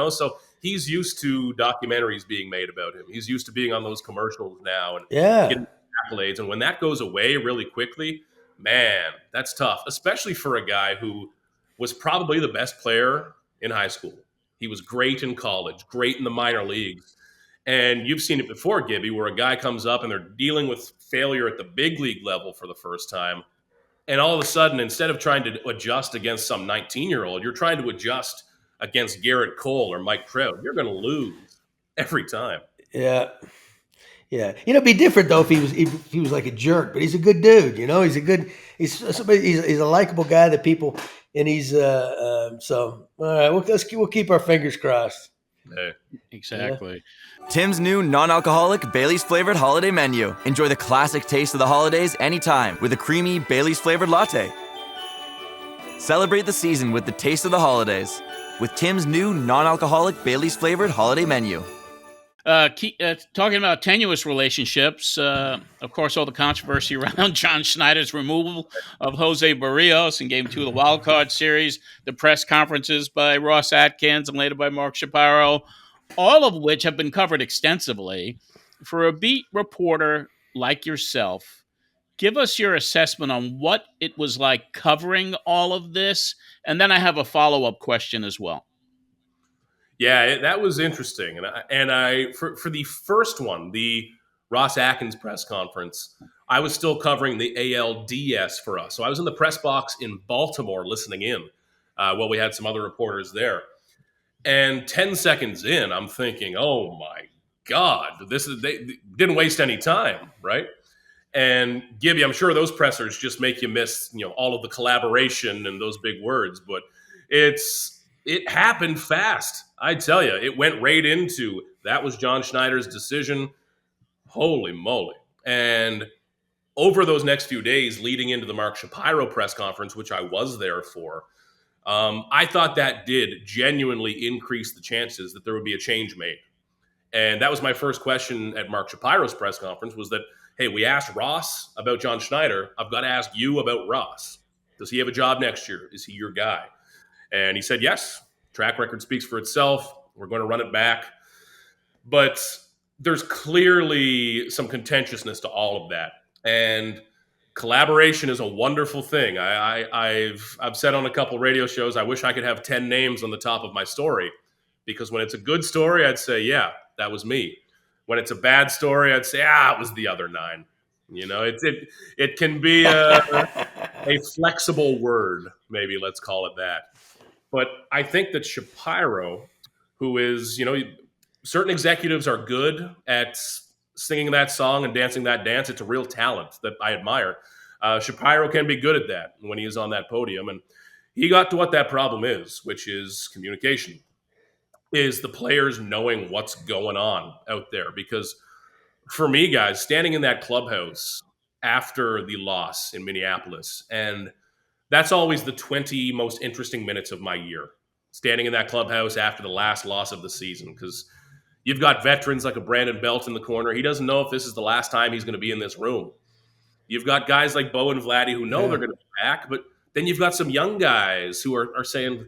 So he's used to documentaries being made about him. He's used to being on those commercials now and getting accolades. And when that goes away really quickly, man, that's tough, especially for a guy who was probably the best player in high school. He was great in college, great in the minor leagues. And you've seen it before, Gibby, where a guy comes up and they're dealing with failure at the big league level for the first time. And all of a sudden, instead of trying to adjust against some 19-year-old, you're trying to adjust against Garrett Cole or Mike Trout. You're going to lose every time. Yeah. Yeah. It'd be different, though, if he was like a jerk, but he's a good dude. He's a likable guy that people, and he's, so, all right, we'll keep our fingers crossed. Hey. Exactly. Tim's new non-alcoholic Bailey's flavored holiday menu. Enjoy the classic taste of the holidays anytime with a creamy Bailey's flavored latte. Celebrate the season with the taste of the holidays with Tim's new non-alcoholic Bailey's flavored holiday menu. Talking about tenuous relationships, of course, all the controversy around John Schneider's removal of Jose Barrios in Game 2 of the Wild Card Series, the press conferences by Ross Atkins and later by Mark Shapiro, all of which have been covered extensively. For a beat reporter like yourself, give us your assessment on what it was like covering all of this, and then I have a follow-up question as well. Yeah, that was interesting. And I for the first one, the Ross Atkins press conference, I was still covering the ALDS for us. So I was in the press box in Baltimore listening in while we had some other reporters there. And 10 seconds in, I'm thinking, oh my God, they didn't waste any time, right? And Gibby, I'm sure those pressers just make you miss, all of the collaboration and those big words, but it happened fast. I tell you, it went right into, that was John Schneider's decision. Holy moly. And over those next few days leading into the Mark Shapiro press conference, which I was there for, I thought that did genuinely increase the chances that there would be a change made. And that was my first question at Mark Shapiro's press conference was that, hey, we asked Ross about John Schneider. I've got to ask you about Ross. Does he have a job next year? Is he your guy? And he said, yes. Track record speaks for itself. We're going to run it back. But there's clearly some contentiousness to all of that. And collaboration is a wonderful thing. I've said on a couple radio shows, I wish I could have 10 names on the top of my story. Because when it's a good story, I'd say, yeah, that was me. When it's a bad story, I'd say, it was the other 9. It can be a flexible word, maybe let's call it that. But I think that Shapiro, who is, certain executives are good at singing that song and dancing that dance. It's a real talent that I admire. Shapiro can be good at that when he is on that podium. And he got to what that problem is, which is communication, is the players knowing what's going on out there. Because for me, guys, standing in that clubhouse after the loss in Minneapolis, and that's always the 20 most interesting minutes of my year, standing in that clubhouse after the last loss of the season, because you've got veterans like a Brandon Belt in the corner. He doesn't know if this is the last time he's going to be in this room. You've got guys like Bo and Vladdy who know they're going to be back, but then you've got some young guys who are saying,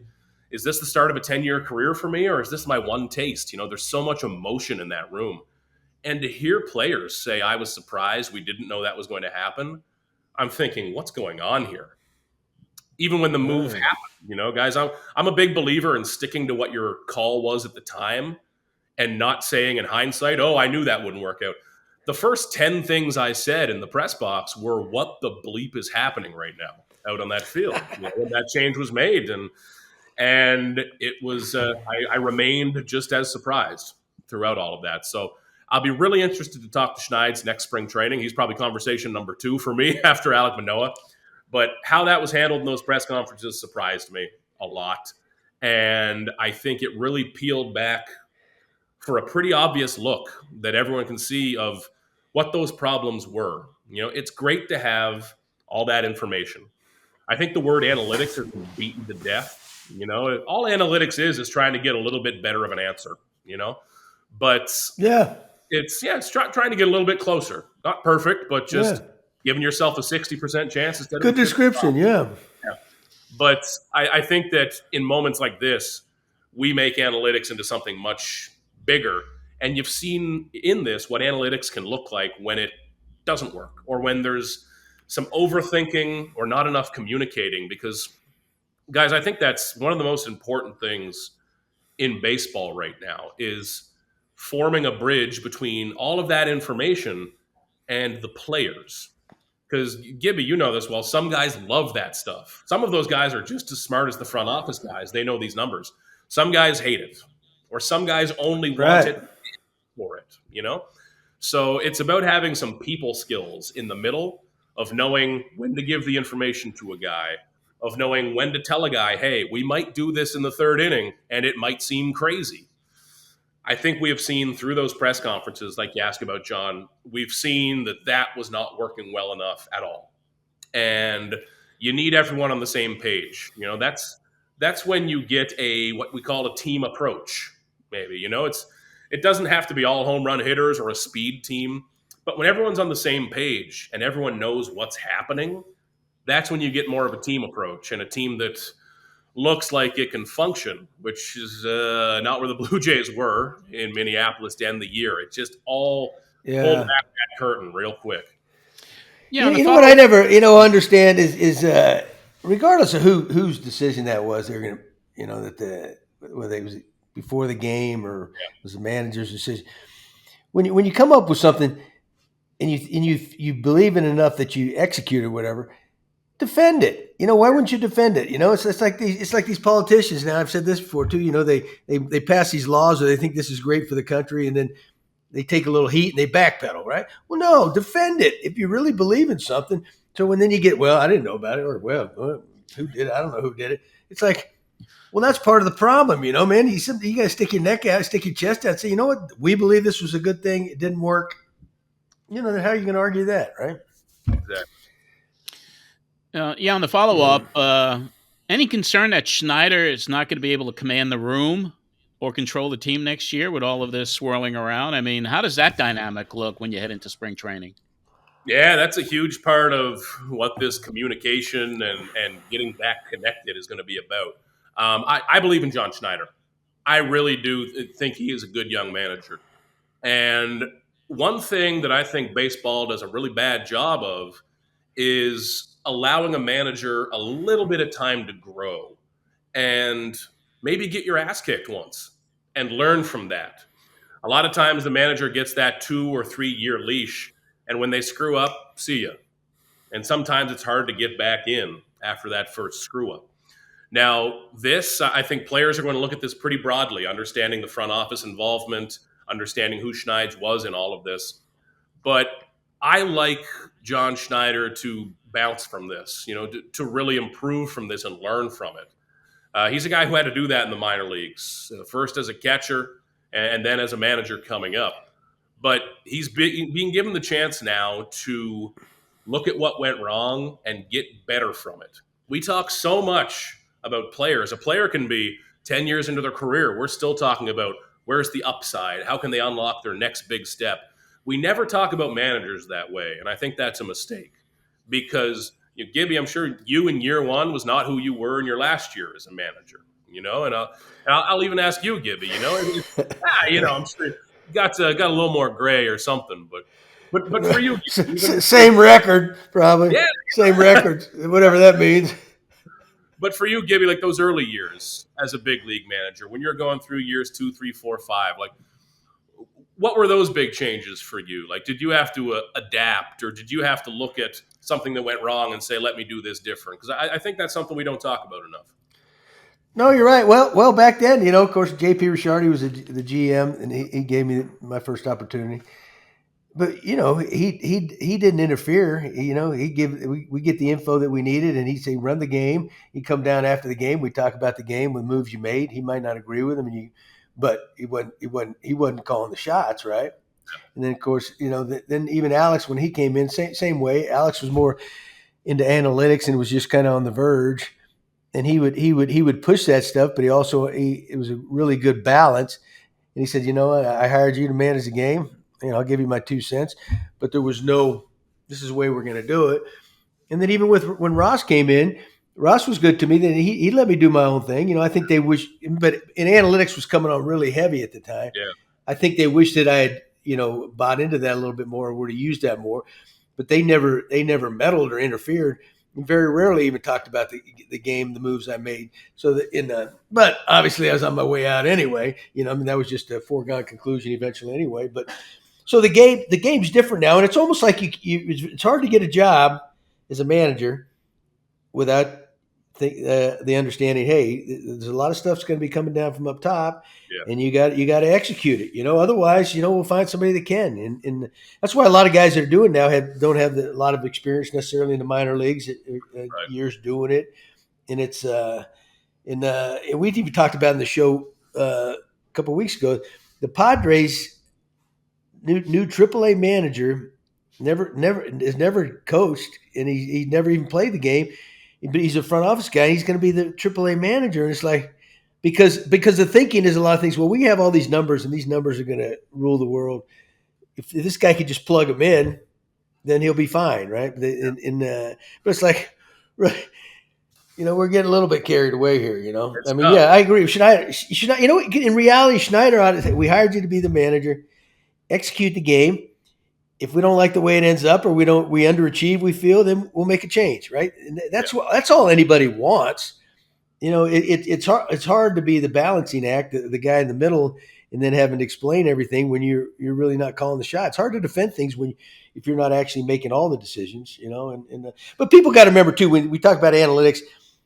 is this the start of a 10-year career for me, or is this my one taste? There's so much emotion in that room. And to hear players say, I was surprised, we didn't know that was going to happen, I'm thinking, what's going on here? Even when the move happened, guys, I'm a big believer in sticking to what your call was at the time and not saying in hindsight, oh, I knew that wouldn't work out. The first 10 things I said in the press box were, what the bleep is happening right now out on that field when that change was made. And it was, I remained just as surprised throughout all of that. So I'll be really interested to talk to Schneid's next spring training. He's probably conversation number 2 for me after Alek Manoah. But how that was handled in those press conferences surprised me a lot. And I think it really peeled back for a pretty obvious look that everyone can see of what those problems were. It's great to have all that information. I think the word analytics has been beaten to death. All analytics is trying to get a little bit better of an answer, But it's trying to get a little bit closer. Not perfect, but just giving yourself a 60% chance instead of good description, yeah. But I think that in moments like this, we make analytics into something much bigger. And you've seen in this what analytics can look like when it doesn't work, or when there's some overthinking or not enough communicating. Because, guys, I think that's one of the most important things in baseball right now, is forming a bridge between all of that information and the players. Because, Gibby, you know this well, some guys love that stuff. Some of those guys are just as smart as the front office guys. They know these numbers. Some guys hate it, or some guys only want it for it, So it's about having some people skills in the middle of knowing when to give the information to a guy, of knowing when to tell a guy, hey, we might do this in the 3rd inning, and it might seem crazy. I think we have seen through those press conferences, like you asked about, John, we've seen that was not working well enough at all. And you need everyone on the same page. That's when you get what we call a team approach, maybe. It doesn't have to be all home run hitters or a speed team, but when everyone's on the same page and everyone knows what's happening, that's when you get more of a team approach, and a team that looks like it can function, which is not where the Blue Jays were in Minneapolis to end the year. It just all pulled back that curtain real quick. Yeah, what I never understand is regardless of whose decision that was, they're going to whether it was before the game or it was the manager's decision. When you come up with something and you believe in enough that you execute or whatever, defend it. Why wouldn't you defend it? It's like these politicians. Now, I've said this before too. They pass these laws, or they think this is great for the country, and then they take a little heat and they backpedal, right? Well, no, defend it if you really believe in something. So when then you get, well, I didn't know about it, or who did it? I don't know who did it. It's like, well, that's part of the problem, man. You got to stick your neck out, stick your chest out, say, you know what? We believe this was a good thing. It didn't work. Then how are you going to argue that, right? Exactly. On the follow-up, any concern that Schneider is not going to be able to command the room or control the team next year with all of this swirling around? I mean, how does that dynamic look when you head into spring training? Yeah, that's a huge part of what this communication and getting back connected is going to be about. I believe in John Schneider. I really do think he is a good young manager. And one thing that I think baseball does a really bad job of is allowing a manager a little bit of time to grow and maybe get your ass kicked once and learn from that. A lot of times the manager gets that 2 or 3 year leash, and when they screw up, see ya. And sometimes it's hard to get back in after that first screw up. Now, I think players are going to look at this pretty broadly, understanding the front office involvement, understanding who Schneid's was in all of this. But I like John Schneider to bounce from this, to really improve from this and learn from it. He's a guy who had to do that in the minor leagues, first as a catcher and then as a manager coming up. But he's being given the chance now to look at what went wrong and get better from it. We talk so much about players. A player can be 10 years into their career. We're still talking about where's the upside? How can they unlock their next big step? We never talk about managers that way, and I think that's a mistake because, Gibby, I'm sure you in year one was not who you were in your last year as a manager, and I'll even ask you, Gibby, I'm sure you got a little more gray or something, but for you, same record, probably. Yeah. Same record, whatever that means. But for you, Gibby, like those early years as a big league manager, when you're going through years 2, 3, 4, 5, like what were those big changes for you? Like, did you have to adapt, or did you have to look at something that went wrong and say, let me do this different? Because I think that's something we don't talk about enough. No, you're right. Well, back then, of course, J.P. Ricciardi was the GM, and he gave me my first opportunity. But he didn't interfere. We get the info that we needed, and he'd say run the game. He'd come down after the game. We talk about the game with moves you made. He might not agree with them, but he wasn't calling the shots, right? And then of course, then even Alex, when he came in, same way. Alex was more into analytics and was just kind of on the verge, and he would push that stuff, but it was a really good balance. And he said, I hired you to manage the game. I'll give you my 2 cents, but there was no, this is the way we're going to do it. And then even when Ross came in, Ross was good to me. Then he let me do my own thing. I think they wish, but in analytics was coming on really heavy at the time. Yeah. I think they wished that I had, bought into that a little bit more, or would have used that more, but they never meddled or interfered, and very rarely even talked about the game, the moves I made. So that but obviously I was on my way out anyway. That was just a foregone conclusion eventually anyway. But so the game's different now, and it's almost like it's hard to get a job as a manager without the understanding, hey, there's a lot of stuff's going to be coming down from up top, and you got to execute it. Otherwise, we'll find somebody that can, and that's why a lot of guys that are doing now don't have a lot of experience necessarily in the minor leagues, right. Years doing it, and it's and we even talked about in the show a couple of weeks ago, the Padres new AAA manager has never coached, and he never even played the game. But he's a front office guy. He's going to be the AAA manager. And it's like, because the thinking is a lot of things. Well, we have all these numbers, and these numbers are going to rule the world. If this guy could just plug them in, then he'll be fine, right? But it's like, right, we're getting a little bit carried away here. It's I agree. Schneider, in reality, Schneider ought to say, we hired you to be the manager, execute the game. If we don't like the way it ends up, or we underachieve, we feel, then we'll make a change, right? And that's all anybody wants. It's hard to be the balancing act, the guy in the middle, and then having to explain everything when you're really not calling the shots. It's hard to defend things if you're not actually making all the decisions, But people got to remember too, when we talk about analytics,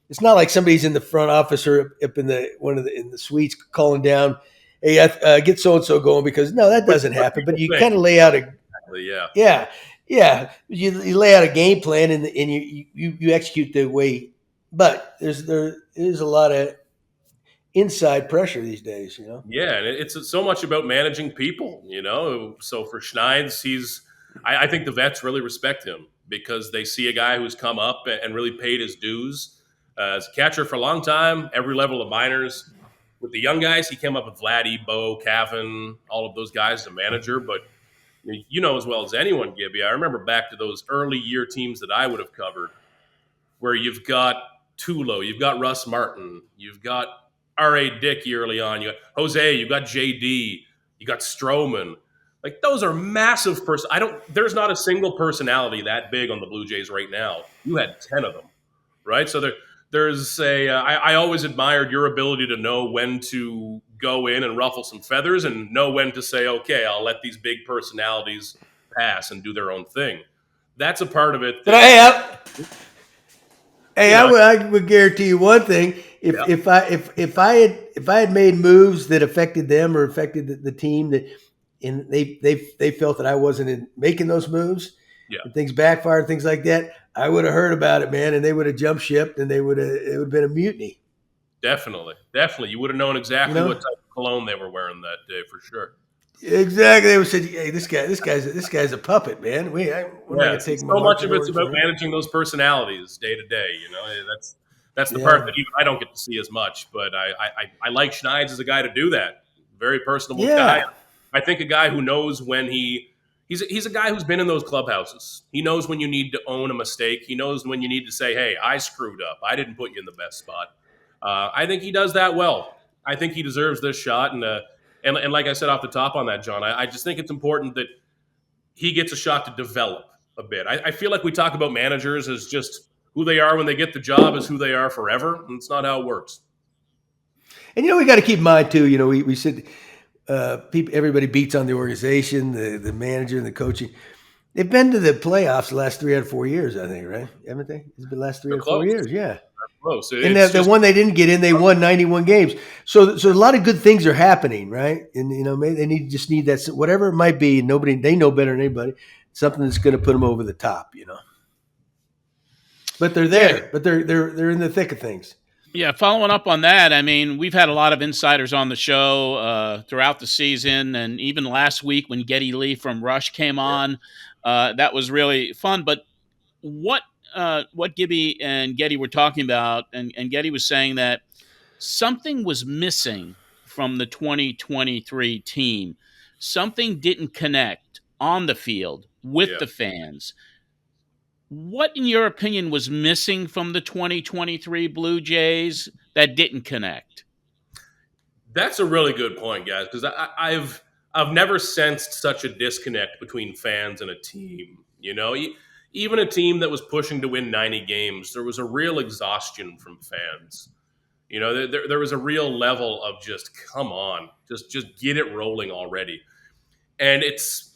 it's not like somebody's in the front office or up in the suites calling down, hey, get so and so going, because no, that doesn't happen. But you kind of lay out Yeah. You lay out a game plan and you execute the way, but there is a lot of inside pressure these days, Yeah, and it's so much about managing people, So for Schneids, I think the vets really respect him because they see a guy who's come up and really paid his dues as a catcher for a long time, every level of minors. With the young guys, he came up with Vladdy, Bo, Cavan, all of those guys as a manager, but as well as anyone, Gibby, I remember back to those early year teams that I would have covered where you've got Tulo, you've got Russ Martin, you've got R.A. Dickey early on, you got Jose, you've got J.D., you got Stroman. Like, those are massive there's not a single personality that big on the Blue Jays right now. You had 10 of them, right? So there's I always admired your ability to know when to go in and ruffle some feathers and know when to say, okay, I'll let these big personalities pass and do their own thing. That's a part of it. I would guarantee you one thing. if I had made moves that affected them or affected the team and they felt that I wasn't making those moves, and things backfired, things like that, I would have heard about it, man, and they would have jumped ship, and it would have been a mutiny. Definitely. You would have known exactly what type of cologne they were wearing that day for sure. Exactly. They would say, "Hey, this guy's a puppet, man. We're not gonna take so much of it's about managing those personalities day to day. That's the part that even I don't get to see as much. But I like Schneids as a guy to do that. Very personable guy. I think a guy who knows when he's a guy who's been in those clubhouses. He knows when you need to own a mistake. He knows when you need to say, "Hey, I screwed up. I didn't put you in the best spot." I think he does that well. I think he deserves this shot. And like I said off the top on that, John, I just think it's important that he gets a shot to develop a bit. I feel like we talk about managers as just who they are when they get the job is who they are forever. And it's not how it works. And, we got to keep in mind, too, we said everybody beats on the organization, the manager and the coaching. They've been to the playoffs the last 3 out of 4 years, I think, right? Haven't they? It's been the last 3 or 4 years, yeah. Close. And the one they didn't get in, they won 91 games. So a lot of good things are happening, right? And maybe they just need that, whatever it might be. They know better than anybody. Something that's going to put them over the top, But they're there. Yeah. But they're in the thick of things. Yeah, following up on that, I mean, we've had a lot of insiders on the show throughout the season, and even last week when Geddy Lee from Rush came on, that was really fun. But what Gibby and Geddy were talking about, and Geddy was saying that something was missing from the 2023 team. Something didn't connect on the field with the fans. What, in your opinion, was missing from the 2023 Blue Jays that didn't connect? That's a really good point, guys, because I've never sensed such a disconnect between fans and a team. Even a team that was pushing to win 90 games, there was a real exhaustion from fans. There was a real level of just, come on, just get it rolling already. And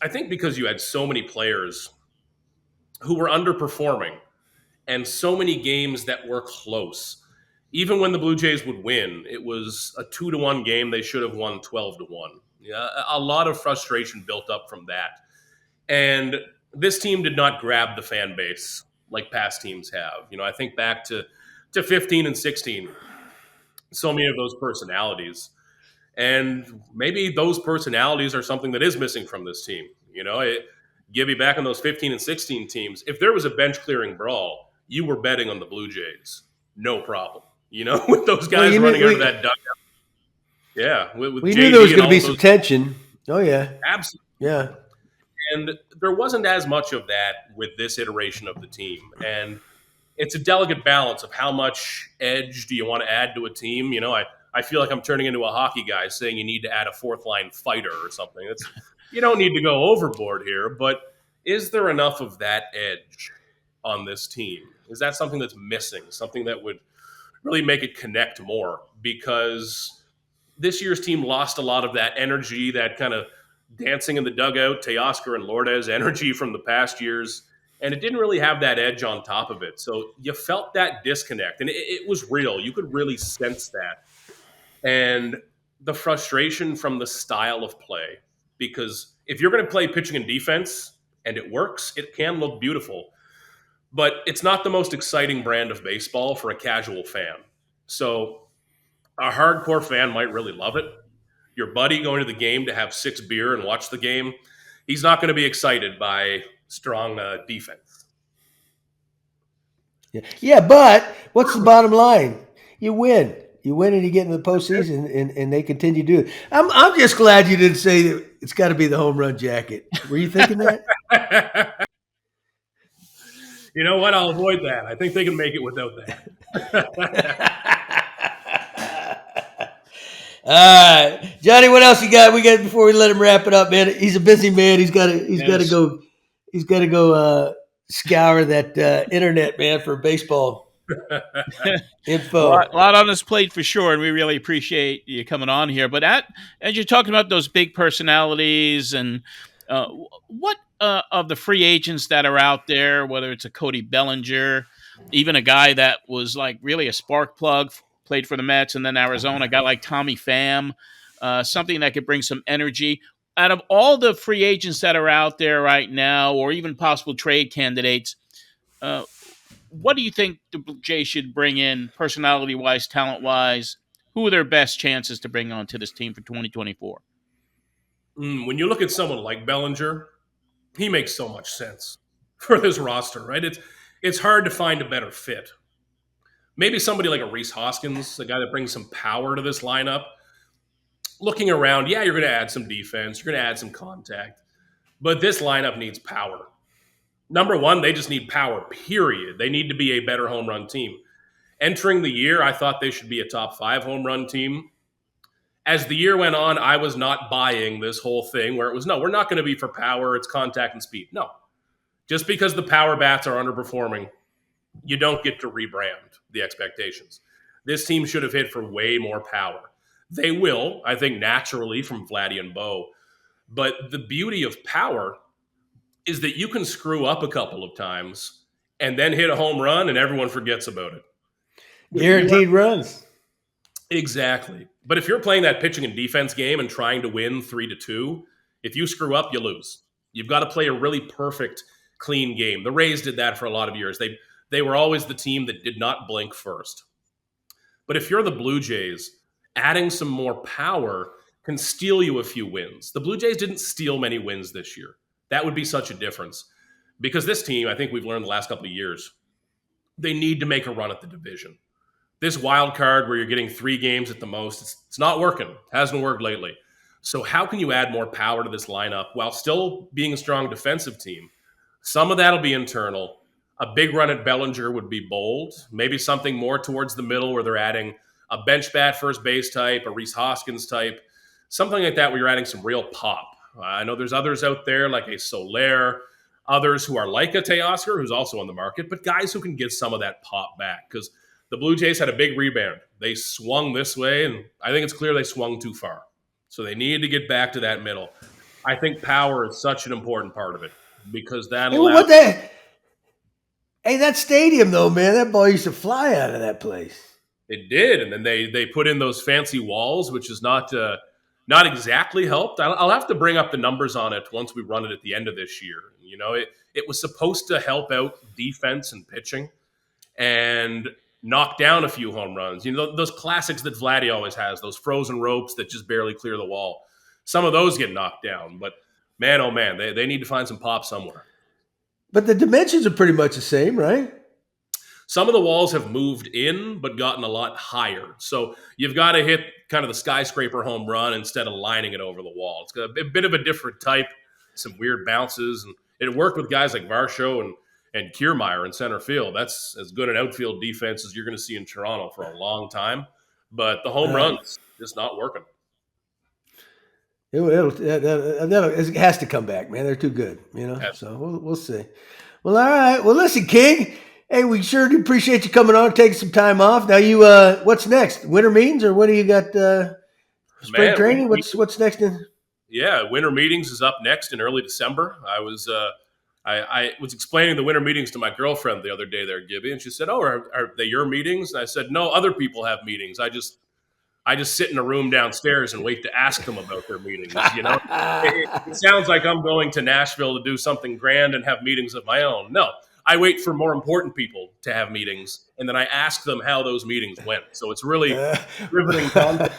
I think because you had so many players who were underperforming and so many games that were close. Even when the Blue Jays would win, it was a 2-1 game. They should have won 12-1. Yeah, a lot of frustration built up from that. And this team did not grab the fan base like past teams have. I think back to 15 and 16, so many of those personalities. And maybe those personalities are something that is missing from this team. Gibby, back on those 15 and 16 teams, if there was a bench-clearing brawl, you were betting on the Blue Jays. No problem. With those guys running out of that dugout. Yeah. We knew there was going to be some tension. Oh, yeah. Absolutely. Yeah. And there wasn't as much of that with this iteration of the team. And it's a delicate balance of how much edge do you want to add to a team. I feel like I'm turning into a hockey guy saying you need to add a fourth-line fighter or something. You don't need to go overboard here, but is there enough of that edge on this team? Is that something that's missing, something that would really make it connect more? Because this year's team lost a lot of that energy, that kind of dancing in the dugout, Teoscar and Lourdes energy from the past years, and it didn't really have that edge on top of it. So you felt that disconnect, and it was real. You could really sense that. And the frustration from the style of play. Because if you're going to play pitching and defense and it works, it can look beautiful. But it's not the most exciting brand of baseball for a casual fan. So a hardcore fan might really love it. Your buddy going to the game to have 6 beer and watch the game, he's not going to be excited by strong defense. Yeah, but what's the bottom line? You win. You win and you get in the postseason, and they continue to do it. I'm just glad you didn't say that it's got to be the home run jacket. Were you thinking that? You know what? I'll avoid that. I think they can make it without that. All right, Johnny. What else you got? We got before we let him wrap it up, man. He's a busy man. He's got to go. He's got to go scour that internet, man, for baseball. Info. A lot on his plate for sure, and we really appreciate you coming on here. But as you're talking about those big personalities, and what of the free agents that are out there, whether it's a Cody Bellinger, even a guy that was like really a spark plug played for the Mets and then Arizona, a guy like Tommy Pham, something that could bring some energy. Out of all the free agents that are out there right now, or even possible trade candidates, what do you think the Blue Jays should bring in personality-wise, talent-wise? Who are their best chances to bring onto this team for 2024? When you look at someone like Bellinger, he makes so much sense for this roster, right? It's hard to find a better fit. Maybe somebody like a Rhys Hoskins, a guy that brings some power to this lineup. Looking around, yeah, you're going to add some defense. You're going to add some contact. But this lineup needs power. Number one, they just need power, period. They need to be a better home run team. Entering the year, I thought they should be a top 5 home run team. As the year went on, I was not buying this whole thing where it was, no, we're not going to be for power. It's contact and speed. No. Just because the power bats are underperforming, you don't get to rebrand the expectations. This team should have hit for way more power. They will, I think, naturally from Vladdy and Bo. But the beauty of power is that you can screw up a couple of times and then hit a home run and everyone forgets about it. Guaranteed runs. Exactly. But if you're playing that pitching and defense game and trying to win 3-2, if you screw up, you lose. You've got to play a really perfect, clean game. The Rays did that for a lot of years. They were always the team that did not blink first. But if you're the Blue Jays, adding some more power can steal you a few wins. The Blue Jays didn't steal many wins this year. That would be such a difference. Because this team, I think we've learned the last couple of years, they need to make a run at the division. This wild card where you're getting 3 games at the most, it's not working. It hasn't worked lately. So how can you add more power to this lineup while still being a strong defensive team? Some of that will be internal. A big run at Bellinger would be bold. Maybe something more towards the middle where they're adding a bench bat first base type, a Rhys Hoskins type, something like that where you're adding some real pop. I know there's others out there like a Soler, others who are like a Teoscar, who's also on the market, but guys who can get some of that pop back because the Blue Jays had a big rebound. They swung this way, and I think it's clear they swung too far. So they need to get back to that middle. I think power is such an important part of it because that allows... Hey, that stadium, though, man, that ball used to fly out of that place. It did, and then they put in those fancy walls, which is not exactly helped. I'll have to bring up the numbers on it once we run it at the end of this year. You know, it was supposed to help out defense and pitching and knock down a few home runs. You know, those classics that Vladdy always has, those frozen ropes that just barely clear the wall. Some of those get knocked down, but man, oh man, they need to find some pop somewhere. But the dimensions are pretty much the same, right? Some of the walls have moved in, but gotten a lot higher. So you've got to hit kind of the skyscraper home run instead of lining it over the wall. It's got a bit of a different type, some weird bounces. And it worked with guys like Varsho and Kiermaier in center field. That's as good an outfield defense as you're going to see in Toronto for a long time. But the home run's just not working. It has to come back, man. They're too good, you know. So we'll see. Well, all right. Well, listen, King. Hey, we sure do appreciate you coming on, taking some time off. Now, you, what's next? Winter meetings, or what do you got? Spring training? What's next? Yeah, winter meetings is up next in early December. I was explaining the winter meetings to my girlfriend the other day there, Gibby, and she said, "Oh, are they your meetings?" And I said, "No, other people have meetings. I just sit in a room downstairs and wait to ask them about their meetings." You know, it sounds like I'm going to Nashville to do something grand and have meetings of my own. No, I wait for more important people to have meetings, and then I ask them how those meetings went. So it's really riveting content.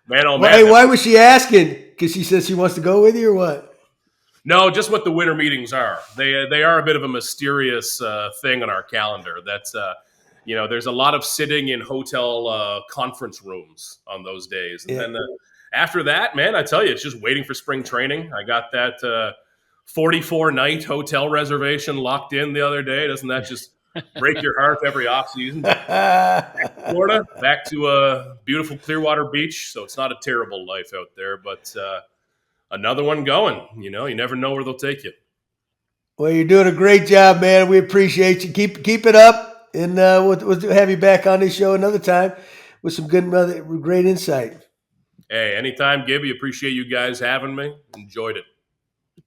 Man, oh man. Hey, why was she asking? Because she says she wants to go with you, or what? No, just what the winter meetings are. They are a bit of a mysterious thing on our calendar. That's you know, there's a lot of sitting in hotel conference rooms on those days. And then after that, man, I tell you, it's just waiting for spring training. I got that 44-night hotel reservation locked in the other day. Doesn't that just break your heart every offseason? Florida, back to a beautiful Clearwater Beach. So it's not a terrible life out there, but another one going. You know, you never know where they'll take you. Well, you're doing a great job, man. We appreciate you. Keep it up. And we'll have you back on this show another time with some great insight. Hey, anytime, Gibby. Appreciate you guys having me. Enjoyed it.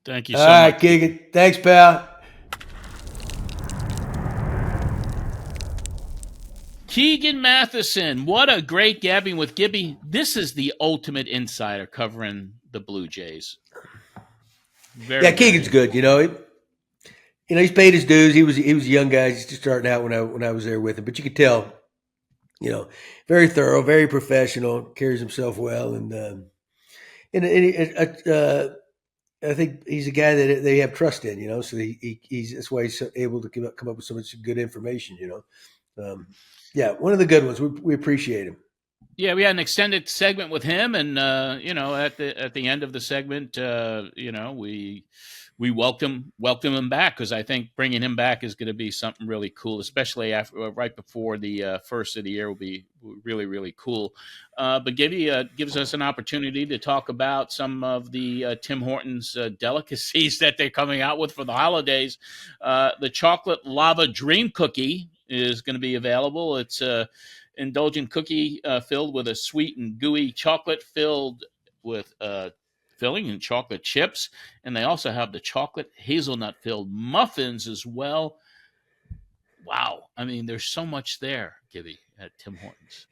Thank you so much. All right, Keegan. Thanks, pal. Keegan Matheson, what a great gabbing with Gibby. This is the ultimate insider covering the Blue Jays. Keegan's good. He's paid his dues. He was a young guy. He's just starting out when I was there with him. But you could tell, very thorough, very professional, carries himself well, and I think he's a guy that they have trust in. So he's that's why he's able to come up with so much good information. One of the good ones. We appreciate him. Yeah, we had an extended segment with him, and at the end of the segment, we welcome him back, because I think bringing him back is going to be something really cool, especially right before the first of the year will be really, really cool. But Gibby gives us an opportunity to talk about some of the Tim Hortons delicacies that they're coming out with for the holidays. The chocolate lava dream cookie is going to be available. It's a indulgent cookie filled with a sweet and gooey chocolate filled with filling and chocolate chips. And they also have the chocolate hazelnut filled muffins as well. Wow. I mean, there's so much there, Gibby, at Tim Hortons.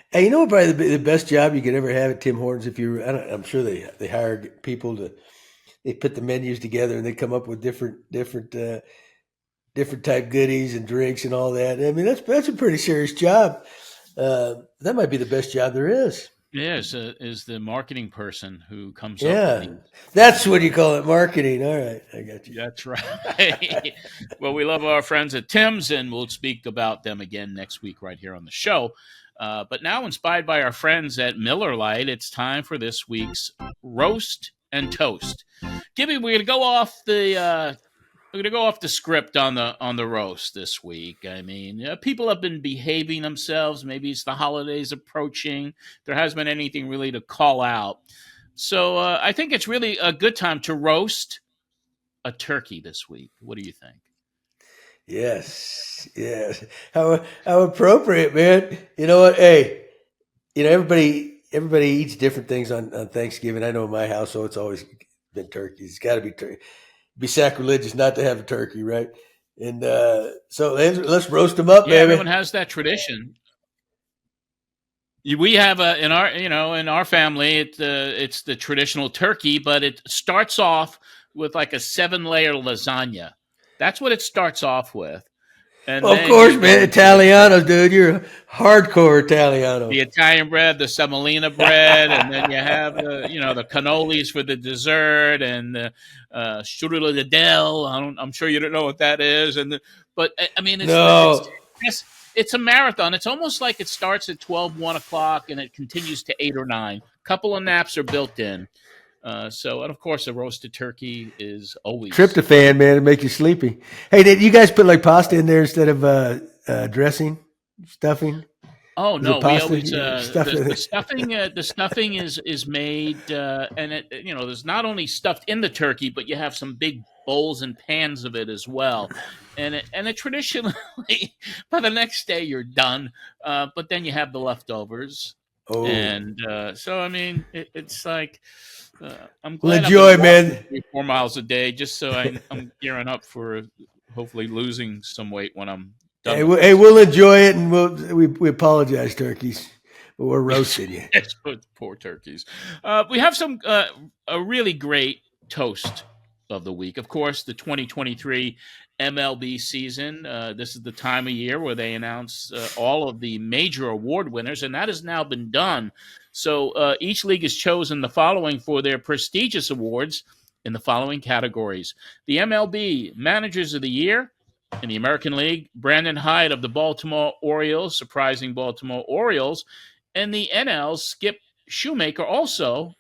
Hey, probably the best job you could ever have at Tim Hortons, I'm sure they hire people they put the menus together and they come up with different type goodies and drinks and all that. I mean, that's a pretty serious job. That might be the best job there is. Yeah, is the marketing person who comes up. Yeah, that's what you call it, marketing. All right, I got you. That's right. Well, we love our friends at Tim's, and we'll speak about them again next week right here on the show. But now, inspired by our friends at Miller Lite, it's time for this week's Roast and Toast. Gibby, we're gonna go off the script on the roast this week. I mean, people have been behaving themselves. Maybe it's the holidays approaching. There hasn't been anything really to call out. So I think it's really a good time to roast a turkey this week. What do you think? Yes. How appropriate, man. You know what? Hey, everybody eats different things on Thanksgiving. I know in my household, it's always been turkey. It's got to be turkey. Be sacrilegious not to have a turkey, right? And so let's roast them up, baby. Everyone has that tradition. We have in our family, it's the traditional turkey, but it starts off with like a 7-layer lasagna. That's what it starts off with. And of course, man, Italiano, dude. You're a hardcore Italiano. The Italian bread, the semolina bread, and then you have the cannolis for the dessert, and the strudel de del. I'm sure you don't know what that is, but I mean, it's a marathon. It's almost like it starts at 12, 1 o'clock, and it continues to 8 or 9. A couple of naps are built in. And of course, a roasted turkey is always tryptophan, man, to make you sleepy. Hey, did you guys put like pasta in there instead of dressing, stuffing? Oh no, we always the stuffing. The stuffing is made, and there's not only stuffed in the turkey, but you have some big bowls and pans of it as well. And it traditionally, by the next day you're done, but then you have the leftovers. Oh, and so I mean, it's like. I'm glad enjoy, man. 4 miles a day, just so I'm gearing up for hopefully losing some weight when I'm done. Hey, we'll enjoy it, and we apologize, turkeys, but we're roasting you. Poor turkeys. We have a really great toast of the week. Of course, the 2023 MLB season. This is the time of year where they announce all of the major award winners, and that has now been done. So each league has chosen the following for their prestigious awards in the following categories. The MLB Managers of the Year. In the American League, Brandon Hyde of the Baltimore Orioles, surprising Baltimore Orioles. And the NL, Skip Shoemaker, also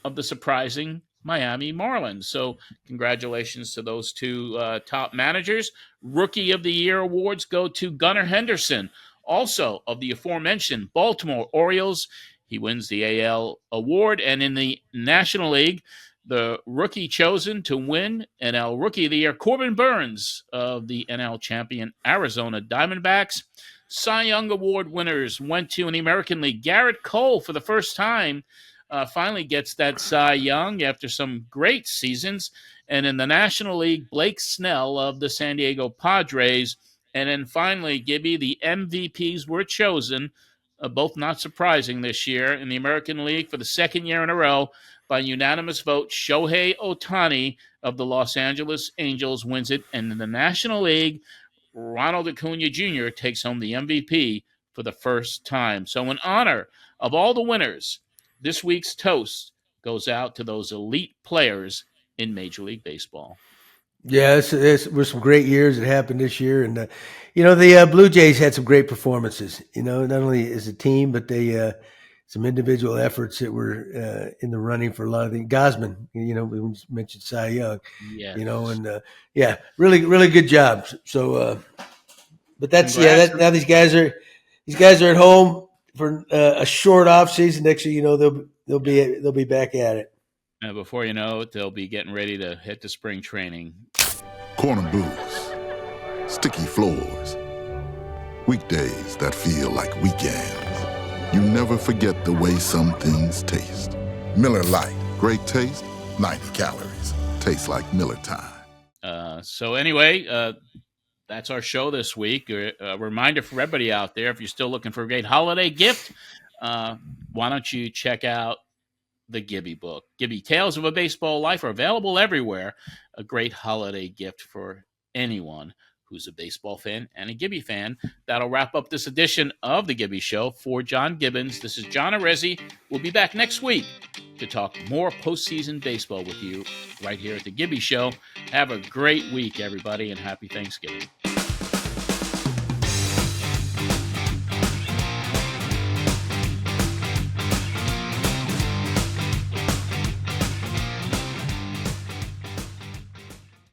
of the surprising Miami Marlins. So congratulations to those two top managers. Rookie of the Year awards go to Gunnar Henderson, also of the aforementioned Baltimore Orioles. He wins the AL award. And in the National League, the rookie chosen to win NL Rookie of the Year, Corbin Burns of the NL champion Arizona Diamondbacks. Cy Young Award winners went to, in the American League, Garrett Cole for the first time. Finally gets that Cy Young after some great seasons. And in the National League, Blake Snell of the San Diego Padres And then finally, Gibby, the MVPs were chosen, both not surprising this year, in the American League for the second year in a row by unanimous vote. Shohei Otani of the Los Angeles Angels wins it. And in the National League, Ronald Acuna Jr. takes home the MVP for the first time. So in honor of all the winners, this week's toast goes out to those elite players in Major League Baseball. Yeah, it were some great years that happened this year. And, the Blue Jays had some great performances, not only as a team, but they some individual efforts that were in the running for a lot of things. Gosman, we mentioned Cy Young, yes. And really, really good job. So, but that's, now these guys are at home for a short off season. Next year, they'll be back at it. Before you know it, they'll be getting ready to hit the spring training. Corner booths, sticky floors, weekdays that feel like weekends. You never forget the way some things taste. Miller Lite, great taste, 90 calories. Tastes like Miller time. So anyway, that's our show this week. A reminder for everybody out there, if you're still looking for a great holiday gift, why don't you check out the Gibby book. Gibby Tales of a Baseball Life are available everywhere. A great holiday gift for anyone who's a baseball fan and a Gibby fan. That'll wrap up this edition of The Gibby Show. For John Gibbons, this is John Arezzi. We'll be back next week to talk more postseason baseball with you right here at The Gibby Show. Have a great week, everybody, and happy Thanksgiving.